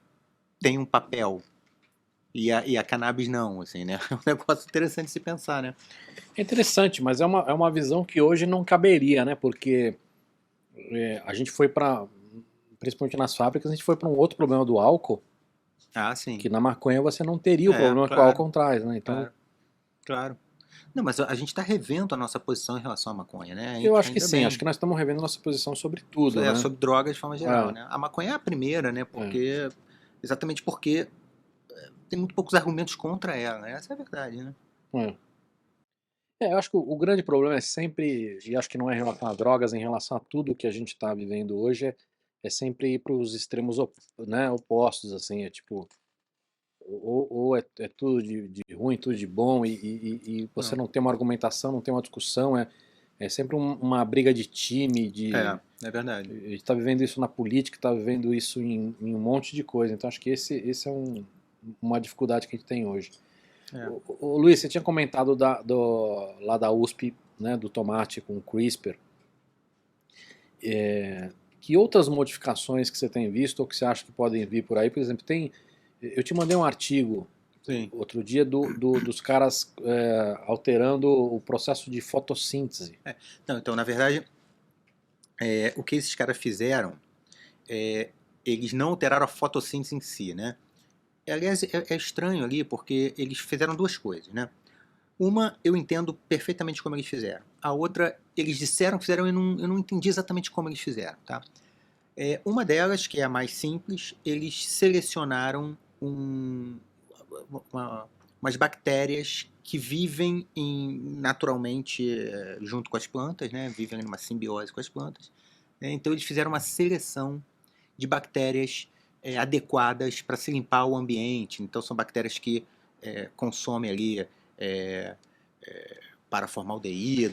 tem um papel e a cannabis não, assim, né? É um negócio interessante de se pensar, né? É interessante, mas é uma visão que hoje não caberia, né? Porque a gente foi para, principalmente nas fábricas, a gente foi para um outro problema do álcool, Sim. que na maconha você não teria o problema que o álcool traz, né? Então, claro. Não, mas a gente está revendo a nossa posição em relação à maconha, né? eu acho que Ainda sim, bem. acho que nós estamos revendo nossa posição sobre tudo, né? Sobre drogas de forma geral, É. né? A maconha é a primeira, né? Exatamente porque tem muito poucos argumentos contra ela, né? Essa é a verdade, né? Eu acho que o grande problema é sempre, e acho que não é em relação a drogas, em relação a tudo que a gente está vivendo hoje, é sempre ir para os extremos né, opostos, assim, é tipo, ou é tudo de ruim, tudo de bom, e você não tem uma argumentação, não tem uma discussão, é sempre uma briga de time, É verdade. a gente está vivendo isso na política, está vivendo isso em um monte de coisa, então acho que esse é uma dificuldade que a gente tem hoje. O Luiz, você tinha comentado lá da USP, né, do tomate com CRISPR. Que outras modificações que você tem visto ou que você acha que podem vir por aí? Por exemplo, eu te mandei um artigo outro dia dos caras alterando o processo de fotossíntese. Então, na verdade, o que esses caras fizeram, eles não alteraram a fotossíntese em si, né? Aliás, é estranho ali porque eles fizeram duas coisas, né? Uma, eu entendo perfeitamente como eles fizeram. A outra, eles disseram que fizeram e eu não entendi exatamente como eles fizeram, tá? Uma delas, que é a mais simples, eles selecionaram umas bactérias que vivem naturalmente junto com as plantas, né? Vivem numa simbiose com as plantas. Então eles fizeram uma seleção de bactérias adequadas para se limpar o ambiente. Então são bactérias que consomem ali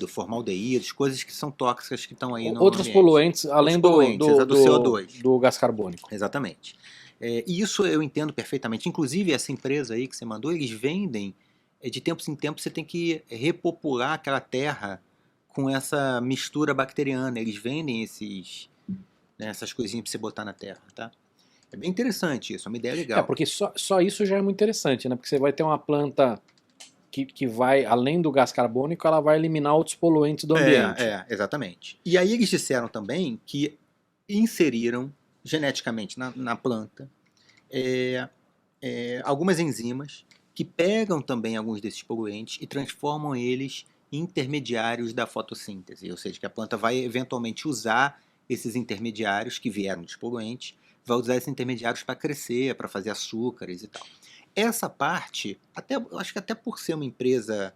formaldeídos, coisas que são tóxicas que estão aí no Outros ambiente. poluentes, além do CO2. do gás carbônico. Exatamente. E isso eu entendo perfeitamente. Inclusive, essa empresa aí que você mandou, eles vendem, de tempos em tempos, você tem que repopular aquela terra com essa mistura bacteriana. Eles vendem essas coisinhas para você botar na terra, tá? É bem interessante isso, é uma ideia legal. Porque só isso já é muito interessante, né? Porque você vai ter uma planta que vai, além do gás carbônico, ela vai eliminar outros poluentes do ambiente. Exatamente. E aí eles disseram também que inseriram geneticamente na planta algumas enzimas que pegam também alguns desses poluentes e transformam eles em intermediários da fotossíntese, ou seja, que a planta vai eventualmente usar esses intermediários que vieram dos poluentes, vai usar esses intermediários para crescer, para fazer açúcares e tal. Essa parte, acho que até por ser uma empresa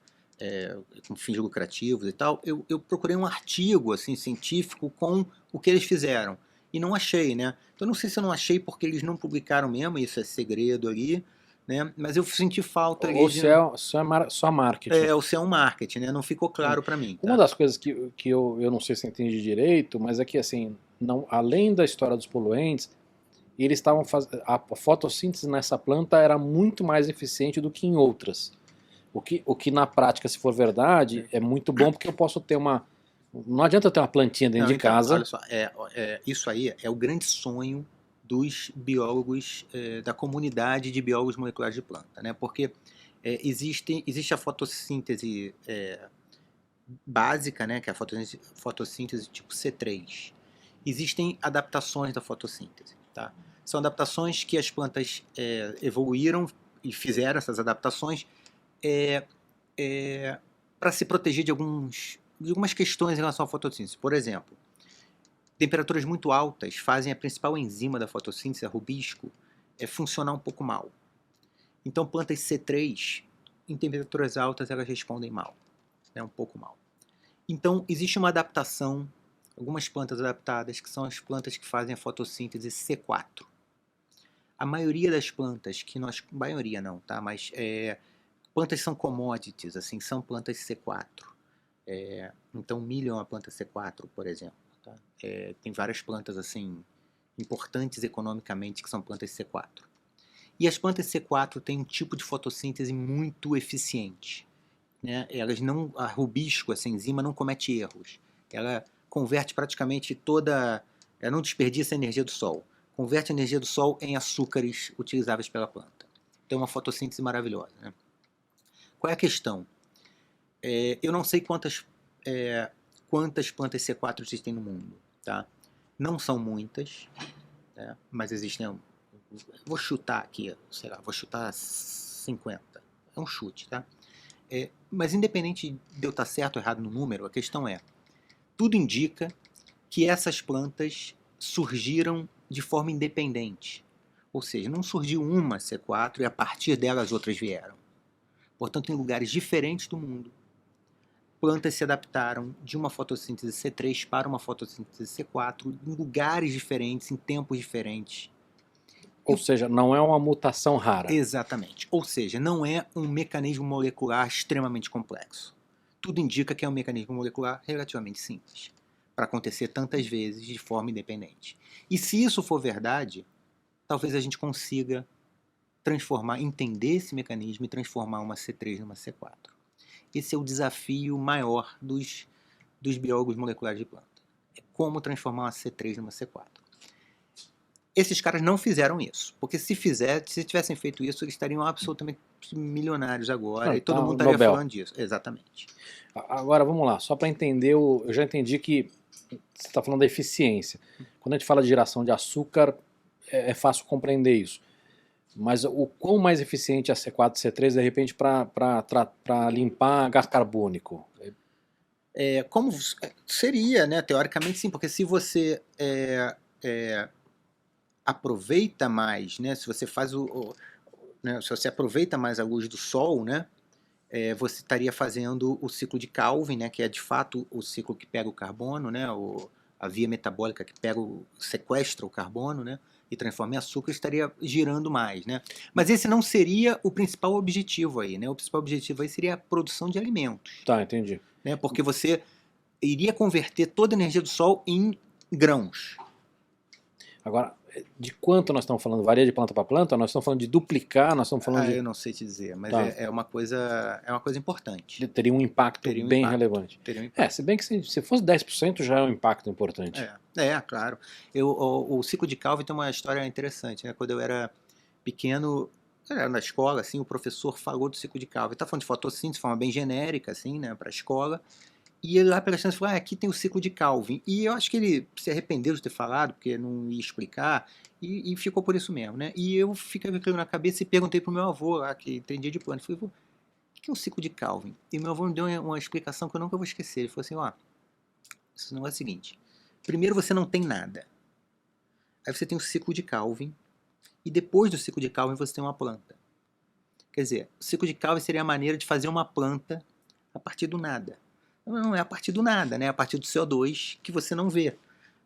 com fins lucrativos e tal, eu procurei um artigo assim, científico com o que eles fizeram. E não achei, né? Então não sei se eu não achei porque eles não publicaram mesmo, isso é segredo ali, né? Mas eu senti falta ali. Ou se é só marketing. Ou se é um marketing, né? Não ficou claro para mim. Tá? Uma das coisas que eu não sei se entendi direito, mas é que assim, além da história dos poluentes, eles estavam fazendo. A fotossíntese nessa planta era muito mais eficiente do que em outras. O que na prática, se for verdade, é muito bom porque eu posso ter uma Não adianta eu ter uma plantinha dentro Não, de então, casa. olha só, isso aí é o grande sonho dos biólogos, da comunidade de biólogos moleculares de planta, né? Porque existe a fotossíntese básica, né? Que é a fotossíntese tipo C3. Existem adaptações da fotossíntese, tá? São adaptações que as plantas evoluíram e fizeram essas adaptações para se proteger de algumas questões em relação à fotossíntese. Por exemplo, temperaturas muito altas fazem a principal enzima da fotossíntese, a rubisco, funcionar um pouco mal. Então, plantas C3, em temperaturas altas, elas respondem mal, né, um pouco mal. Então, existe uma adaptação, algumas plantas adaptadas, que são as plantas que fazem a fotossíntese C4. A maioria das plantas que nós... Maioria não, tá? Mas plantas são commodities, assim, são plantas C4. Então, milho é uma planta C4, por exemplo. Tá? Tem várias plantas assim importantes economicamente que são plantas C4. E as plantas C4 têm um tipo de fotossíntese muito eficiente, né? A rubisco, essa enzima, não comete erros. Ela converte praticamente ela não desperdiça a energia do sol. Converte a energia do sol em açúcares utilizáveis pela planta. Então é uma fotossíntese maravilhosa, né? Qual é a questão? Eu não sei quantas plantas C4 existem no mundo, tá? Não são muitas, né? Mas existem... Vou chutar aqui, sei lá, vou chutar 50. É um chute, tá? Mas independente de eu estar certo ou errado no número, a questão tudo indica que essas plantas surgiram de forma independente. Ou seja, não surgiu uma C4 e a partir dela as outras vieram. Portanto, em lugares diferentes do mundo, plantas se adaptaram de uma fotossíntese C3 para uma fotossíntese C4 em lugares diferentes, em tempos diferentes. Ou seja, não é uma mutação rara. Exatamente. Ou seja, não é um mecanismo molecular extremamente complexo. Tudo indica que é um mecanismo molecular relativamente simples, para acontecer tantas vezes de forma independente. E se isso for verdade, talvez a gente consiga entender esse mecanismo e transformar uma C3 numa C4. Esse é o desafio maior dos biólogos moleculares de planta. É como transformar uma C3 numa C4. Esses caras não fizeram isso, porque se tivessem feito isso, eles estariam absolutamente milionários agora, e todo mundo estaria Nobel. falando disso. Exatamente. Agora, vamos lá, só para entender, eu já entendi que você está falando da eficiência. Quando a gente fala de geração de açúcar, é fácil compreender isso. Mas o quão mais eficiente é a C4 e C3, de repente, para limpar gás carbônico? Como seria, né? Teoricamente sim, porque se você aproveita mais, né? Se você faz né? Se você aproveita mais a luz do sol, né? Você estaria fazendo o ciclo de Calvin, né? Que é de fato o ciclo que pega o carbono, né? A via metabólica que sequestra o carbono, né? E transforma em açúcar, estaria girando mais, né? Mas esse não seria o principal objetivo aí, né? O principal objetivo aí seria a produção de alimentos. Tá, entendi. Né? Porque você iria converter toda a energia do sol em grãos. Agora, de quanto nós estamos falando? Varia de planta para planta? Nós estamos falando de duplicar? Nós estamos falando Eu não sei te dizer, mas Tá. é uma coisa importante. teria um impacto bem relevante. Teria um impacto. Se bem que se fosse 10% já é um impacto importante. Claro. O ciclo de Calvin tem uma história interessante, né? Quando eu era pequeno, na escola, assim, o professor falou do ciclo de Calvin. Está falando de fotossíntese de forma bem genérica, assim, né, para a escola. E ele lá pela chance falou, aqui tem o ciclo de Calvin. E eu acho que ele se arrependeu de ter falado, porque não ia explicar, e ficou por isso mesmo, né? E eu fiquei com aquilo na cabeça e perguntei pro meu avô, lá, que entendia de plano. Falei, o que é o ciclo de Calvin? E meu avô me deu uma explicação que eu nunca vou esquecer. Ele falou assim, esse negócio é o seguinte, primeiro você não tem nada. Aí você tem o ciclo de Calvin, e depois do ciclo de Calvin você tem uma planta. Quer dizer, o ciclo de Calvin seria a maneira de fazer uma planta a partir do nada. Não é a partir do nada, né? É a partir do CO2 que você não vê.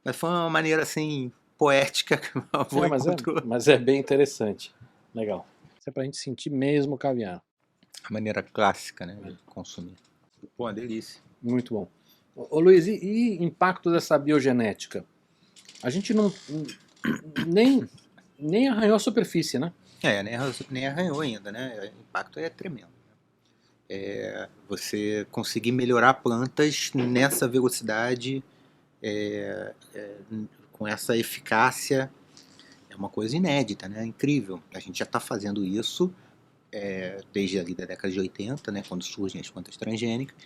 Mas foi uma maneira, assim, poética que o meu avô encontrou. Mas é bem interessante. Legal. Isso é pra gente sentir mesmo o caviar. A maneira clássica, né, de consumir. Pô, uma delícia. Muito bom. Ô Luiz, e impacto dessa biogenética? A gente nem arranhou a superfície, né? Nem arranhou ainda, né? O impacto é tremendo. Você conseguir melhorar plantas nessa velocidade, com essa eficácia, é uma coisa inédita, né? Incrível. A gente já está fazendo isso desde ali da década de 80, né? Quando surgem as plantas transgênicas.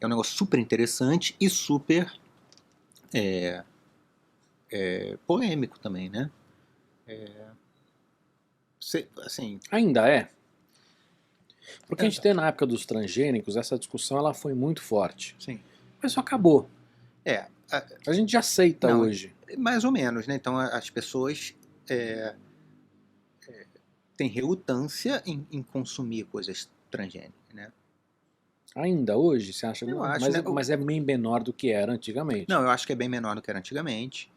É um negócio super interessante e super polêmico também, né? Assim, Ainda é. Porque a gente tem na época dos transgênicos, essa discussão ela foi muito forte. sim. Mas isso acabou. A- A gente já aceita Não, hoje. mais ou menos, né? Então as pessoas têm relutância em consumir coisas transgênicas, né? Ainda hoje, você acha? Eu Não, acho, mas, né? mas é bem menor do que era antigamente. Não, eu acho que é bem menor do que era antigamente.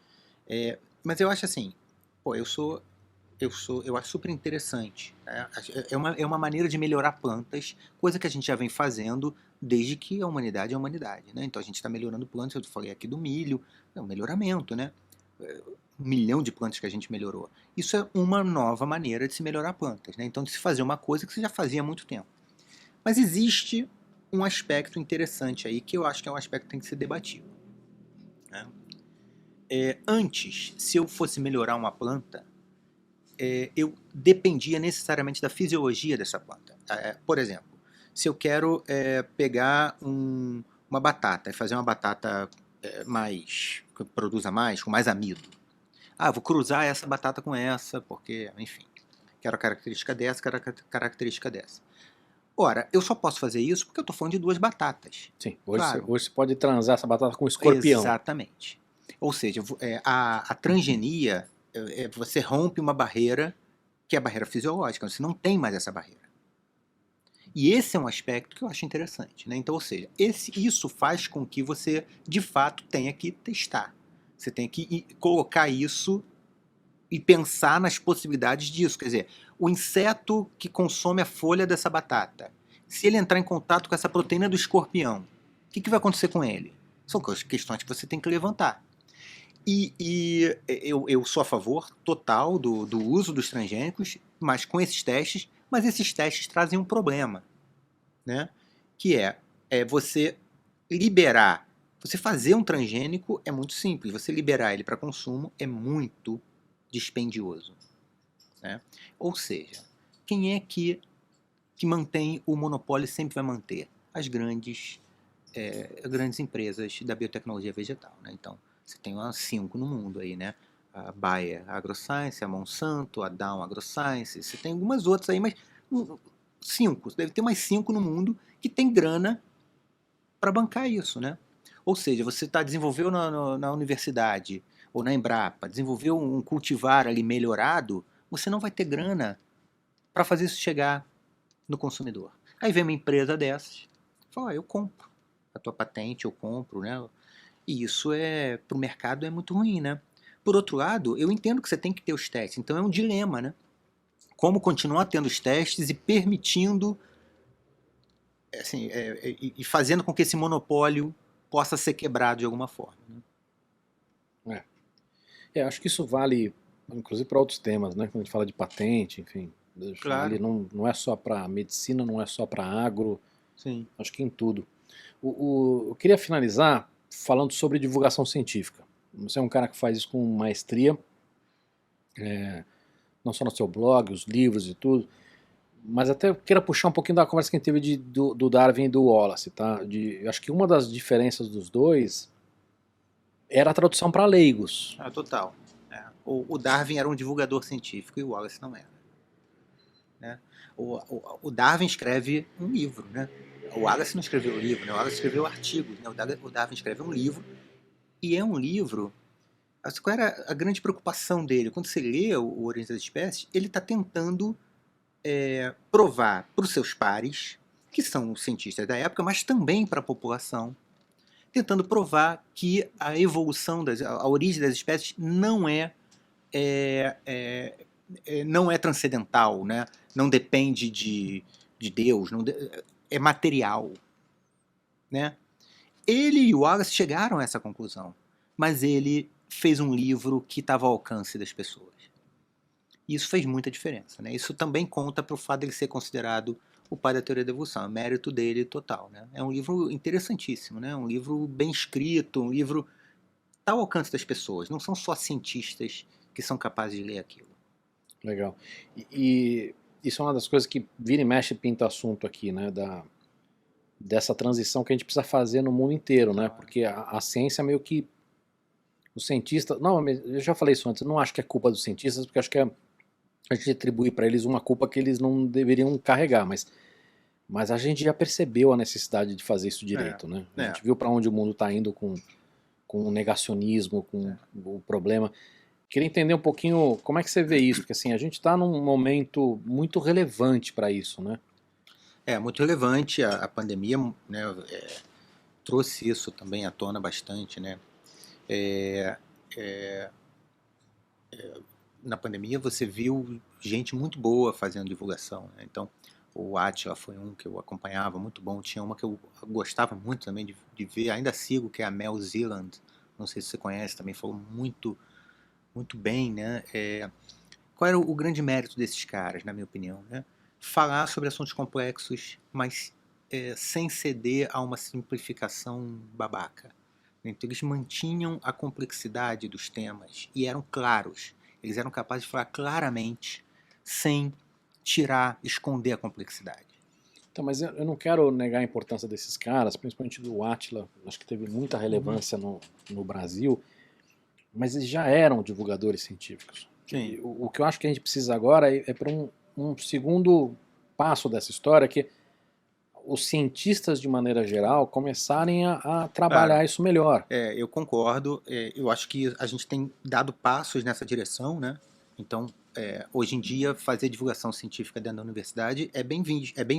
Mas eu acho assim, pô, eu acho super interessante, né? É uma maneira de melhorar plantas, coisa que a gente já vem fazendo desde que a humanidade é a humanidade, né? Então a gente está melhorando plantas, eu falei aqui do milho, é um melhoramento, né? 1 milhão de plantas que a gente melhorou. Isso é uma nova maneira de se melhorar plantas, né? Então de se fazer uma coisa que você já fazia há muito tempo. Mas existe um aspecto interessante aí que eu acho que é um aspecto que tem que ser debatido, né? Antes, se eu fosse melhorar uma planta, eu dependia necessariamente da fisiologia dessa planta. Por exemplo, se eu quero pegar uma batata e fazer uma batata que produza mais, com mais amido. Vou cruzar essa batata com essa, porque, enfim, quero a característica dessa, quero a característica dessa. Ora, eu só posso fazer isso porque eu estou falando de 2 batatas. Sim, hoje, Claro. hoje você pode transar essa batata com um escorpião. Exatamente. Ou seja, a transgenia, você rompe uma barreira que é a barreira fisiológica, você não tem mais essa barreira. E esse é um aspecto que eu acho interessante, né? Então, ou seja, isso faz com que você, de fato, tenha que testar. Você tem que colocar isso e pensar nas possibilidades disso. Quer dizer, o inseto que consome a folha dessa batata, se ele entrar em contato com essa proteína do escorpião, o que vai acontecer com ele? São questões que você tem que levantar. E eu sou a favor total do uso dos transgênicos, mas com esses testes, mas esses testes trazem um problema, né? Que é você liberar, você fazer um transgênico é muito simples, você liberar ele para consumo é muito dispendioso, né? Ou seja, quem é que mantém o monopólio sempre vai manter? As grandes empresas da biotecnologia vegetal, né? Então, você tem umas 5 no mundo aí, né? A Bayer AgroScience, a Monsanto, a Dow AgroScience, você tem algumas outras aí, mas 5, deve ter mais 5 no mundo que tem grana para bancar isso, né? Ou seja, você desenvolveu na universidade ou na Embrapa, desenvolveu um cultivar ali melhorado, você não vai ter grana para fazer isso chegar no consumidor. Aí vem uma empresa dessas, fala, eu compro a tua patente, eu compro, né? E isso para o mercado é muito ruim, né? Por outro lado, eu entendo que você tem que ter os testes, então é um dilema, né? Como continuar tendo os testes e permitindo, assim, e fazendo com que esse monopólio possa ser quebrado de alguma forma, né? Acho que isso vale, inclusive, para outros temas, né? Quando a gente fala de patente, enfim. Claro. Ali não é só para medicina, não é só para agro, Sim. acho que em tudo. Eu queria finalizar falando sobre divulgação científica. Você é um cara que faz isso com maestria, não só no seu blog, os livros e tudo, mas até eu queria puxar um pouquinho da conversa que a gente teve do Darwin e do Wallace, tá? Eu acho que uma das diferenças dos dois era a tradução para leigos. Total. O Darwin era um divulgador científico e o Wallace não era, né? O Darwin escreve um livro, né? O Wallace não escreveu o livro, né? O Wallace escreveu artigos, né? O Darwin escreve um livro, e é um livro... Qual era a grande preocupação dele? Quando você lê o Origem das Espécies, ele está tentando provar para os seus pares, que são os cientistas da época, mas também para a população, tentando provar que a evolução, a origem das espécies não não é transcendental, né? Não depende de Deus, é material, né? Ele e o Wallace chegaram a essa conclusão, mas ele fez um livro que estava ao alcance das pessoas. E isso fez muita diferença, né? Isso também conta para o fato de ele ser considerado O Pai da Teoria da Evolução, é mérito dele total, né? É um livro interessantíssimo, né? Um livro bem escrito, um livro tá ao alcance das pessoas. Não são só cientistas que são capazes de ler aquilo. Legal. E isso é uma das coisas que vira e mexe pinta assunto aqui, né? Dessa transição que a gente precisa fazer no mundo inteiro, né? Porque a ciência meio que... Os cientistas... Não, eu já falei isso antes, eu não acho que é culpa dos cientistas, porque acho que a gente atribui para eles uma culpa que eles não deveriam carregar, mas a gente já percebeu a necessidade de fazer isso direito, né? A gente viu para onde o mundo está indo com o negacionismo, com o problema. Queria entender um pouquinho como é que você vê isso, porque assim, a gente está num momento muito relevante para isso, né? É muito relevante, a pandemia, né, trouxe isso também à tona bastante, né? Na pandemia você viu gente muito boa fazendo divulgação, né? Então o Átila foi um que eu acompanhava, muito bom. Tinha uma que eu gostava muito também de ver, ainda sigo, que é a Mel Zealand, não sei se você conhece, também falou muito, muito bem, né? Qual era o grande mérito desses caras, na minha opinião, né? Falar sobre assuntos complexos, mas sem ceder a uma simplificação babaca. Então eles mantinham a complexidade dos temas e eram claros. Eles eram capazes de falar claramente, sem esconder a complexidade. Então, mas eu não quero negar a importância desses caras, principalmente do Átila, acho que teve muita relevância no Brasil, mas eles já eram divulgadores científicos. Sim. O que eu acho que a gente precisa agora é para um segundo passo dessa história, que os cientistas, de maneira geral, começarem a trabalhar isso melhor. Eu concordo. Eu acho que a gente tem dado passos nessa direção, né? Então, hoje em dia, fazer divulgação científica dentro da universidade é bem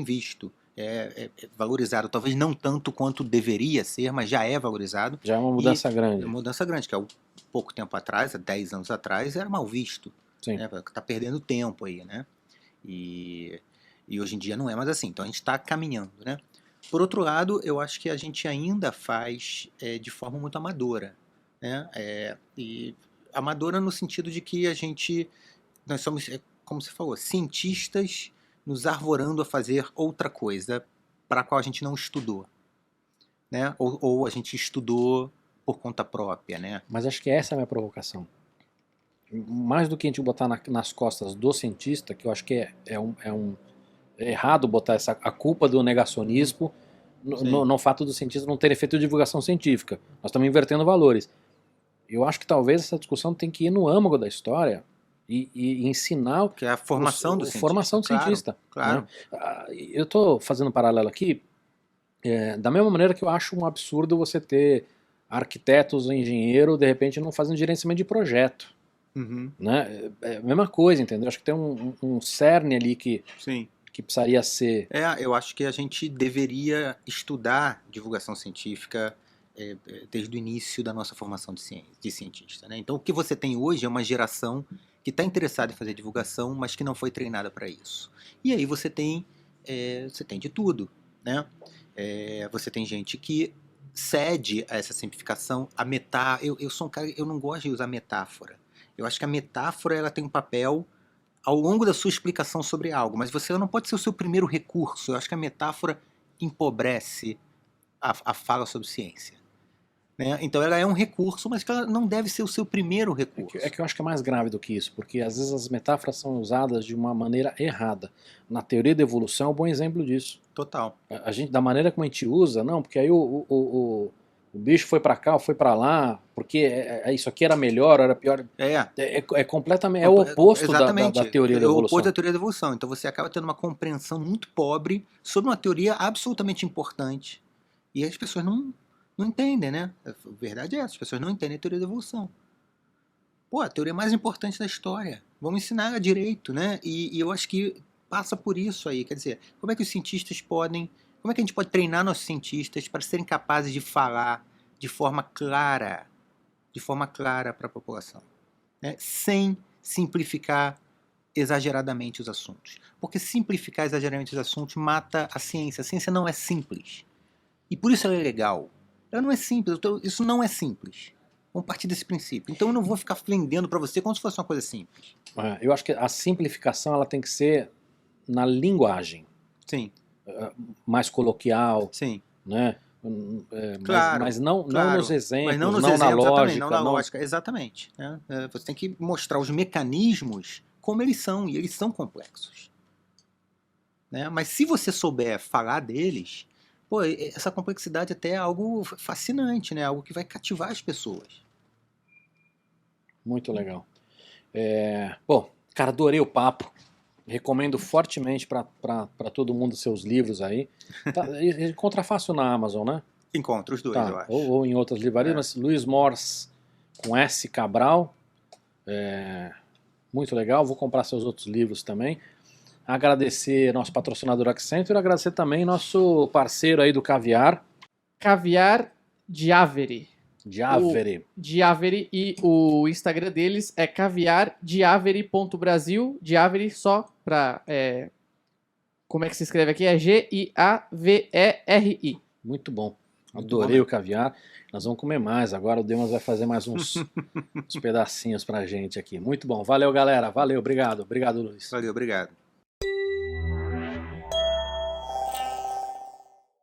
visto, é valorizado. Talvez não tanto quanto deveria ser, mas já é valorizado. Já é uma mudança grande. É uma mudança grande, que há pouco tempo atrás, há 10 anos atrás, era mal visto. Sim. Né? Tá perdendo tempo aí, né? E hoje em dia não é mais assim. Então a gente está caminhando, né? Por outro lado, eu acho que a gente ainda faz de forma muito amadora, né? E amadora no sentido de que nós somos, como você falou, cientistas nos arvorando a fazer outra coisa para a qual a gente não estudou, né? Ou a gente estudou por conta própria, né? Mas acho que essa é a minha provocação. Mais do que a gente botar nas costas do cientista, que eu acho que é errado botar a culpa do negacionismo no fato do cientista não ter feito divulgação científica. Nós estamos invertendo valores. Eu acho que talvez essa discussão tem que ir no âmago da história e ensinar... Que é a formação do cientista. Formação do cientista. Claro. Né? Eu estou fazendo um paralelo aqui, da mesma maneira que eu acho um absurdo você ter arquitetos ou engenheiro, de repente, não fazendo gerenciamento de projeto. Uhum. Né? É a mesma coisa, entendeu? Acho que tem um cerne ali que precisaria ser... Eu acho que a gente deveria estudar divulgação científica desde o início da nossa formação de cientista, né? Então o que você tem hoje é uma geração que está interessada em fazer divulgação, mas que não foi treinada para isso. E aí você tem de tudo, né? Você tem gente que cede a essa simplificação, eu sou um cara, eu não gosto de usar metáfora. Eu acho que a metáfora ela tem um papel ao longo da sua explicação sobre algo, mas você não pode ser o seu primeiro recurso. Eu acho que a metáfora empobrece a fala sobre ciência. Né? Então ela é um recurso, mas que ela não deve ser o seu primeiro recurso. É que eu acho que é mais grave do que isso, porque às vezes as metáforas são usadas de uma maneira errada. Na teoria da evolução é um bom exemplo disso. Total. A gente, da maneira como a gente usa, não, porque aí o bicho foi pra cá ou foi pra lá, porque isso aqui era melhor, era pior. É completamente, é o oposto da teoria da evolução. É o oposto da teoria da evolução. Então você acaba tendo uma compreensão muito pobre sobre uma teoria absolutamente importante. E as pessoas não entendem, né? A verdade é essa, as pessoas não entendem a teoria da evolução. Pô, a teoria mais importante da história. Vamos ensinar direito, né? E eu acho que passa por isso aí. Quer dizer, como é que os cientistas podem... Como é que a gente pode treinar nossos cientistas para serem capazes de falar de forma clara para a população, né? Sem simplificar exageradamente os assuntos. Porque simplificar exageradamente os assuntos mata a ciência. A ciência não é simples. E por isso ela é legal. Ela não é simples. Isso não é simples. Vamos partir desse princípio. Então eu não vou ficar vendendo para você como se fosse uma coisa simples. Eu acho que a simplificação ela tem que ser na linguagem. Sim. mais coloquial, Sim, né? Claro, Mas não claro. nos exemplos, mas não nos não na exemplos, exatamente, lógica, não na não... lógica, exatamente. Né? Você tem que mostrar os mecanismos como eles são, e eles são complexos. Né? Mas se você souber falar deles, pô, essa complexidade até é algo fascinante, né? Algo que vai cativar as pessoas. Muito legal. Bom, cara, adorei o papo. Recomendo fortemente para todo mundo seus livros aí. Tá, encontra fácil na Amazon, né? Encontra os dois, eu Tá, acho. ou em outras livrarias, mas Luiz Mors com S. Cabral. Muito legal. Vou comprar seus outros livros também. Agradecer nosso patrocinador Accenture e agradecer também nosso parceiro aí do Caviar, Caviar Diaveri. Diaveri. Diaveri, e o Instagram deles é caviardiaveri.brasil. Diaveri só pra... como é que se escreve aqui? É G-I-A-V-E-R-I. Muito bom. Muito Adorei bom, o caviar. Nós vamos comer mais. Agora o Demas vai fazer mais uns pedacinhos pra gente aqui. Muito bom. Valeu, galera. Valeu. Obrigado. Obrigado, Luiz. Valeu, obrigado.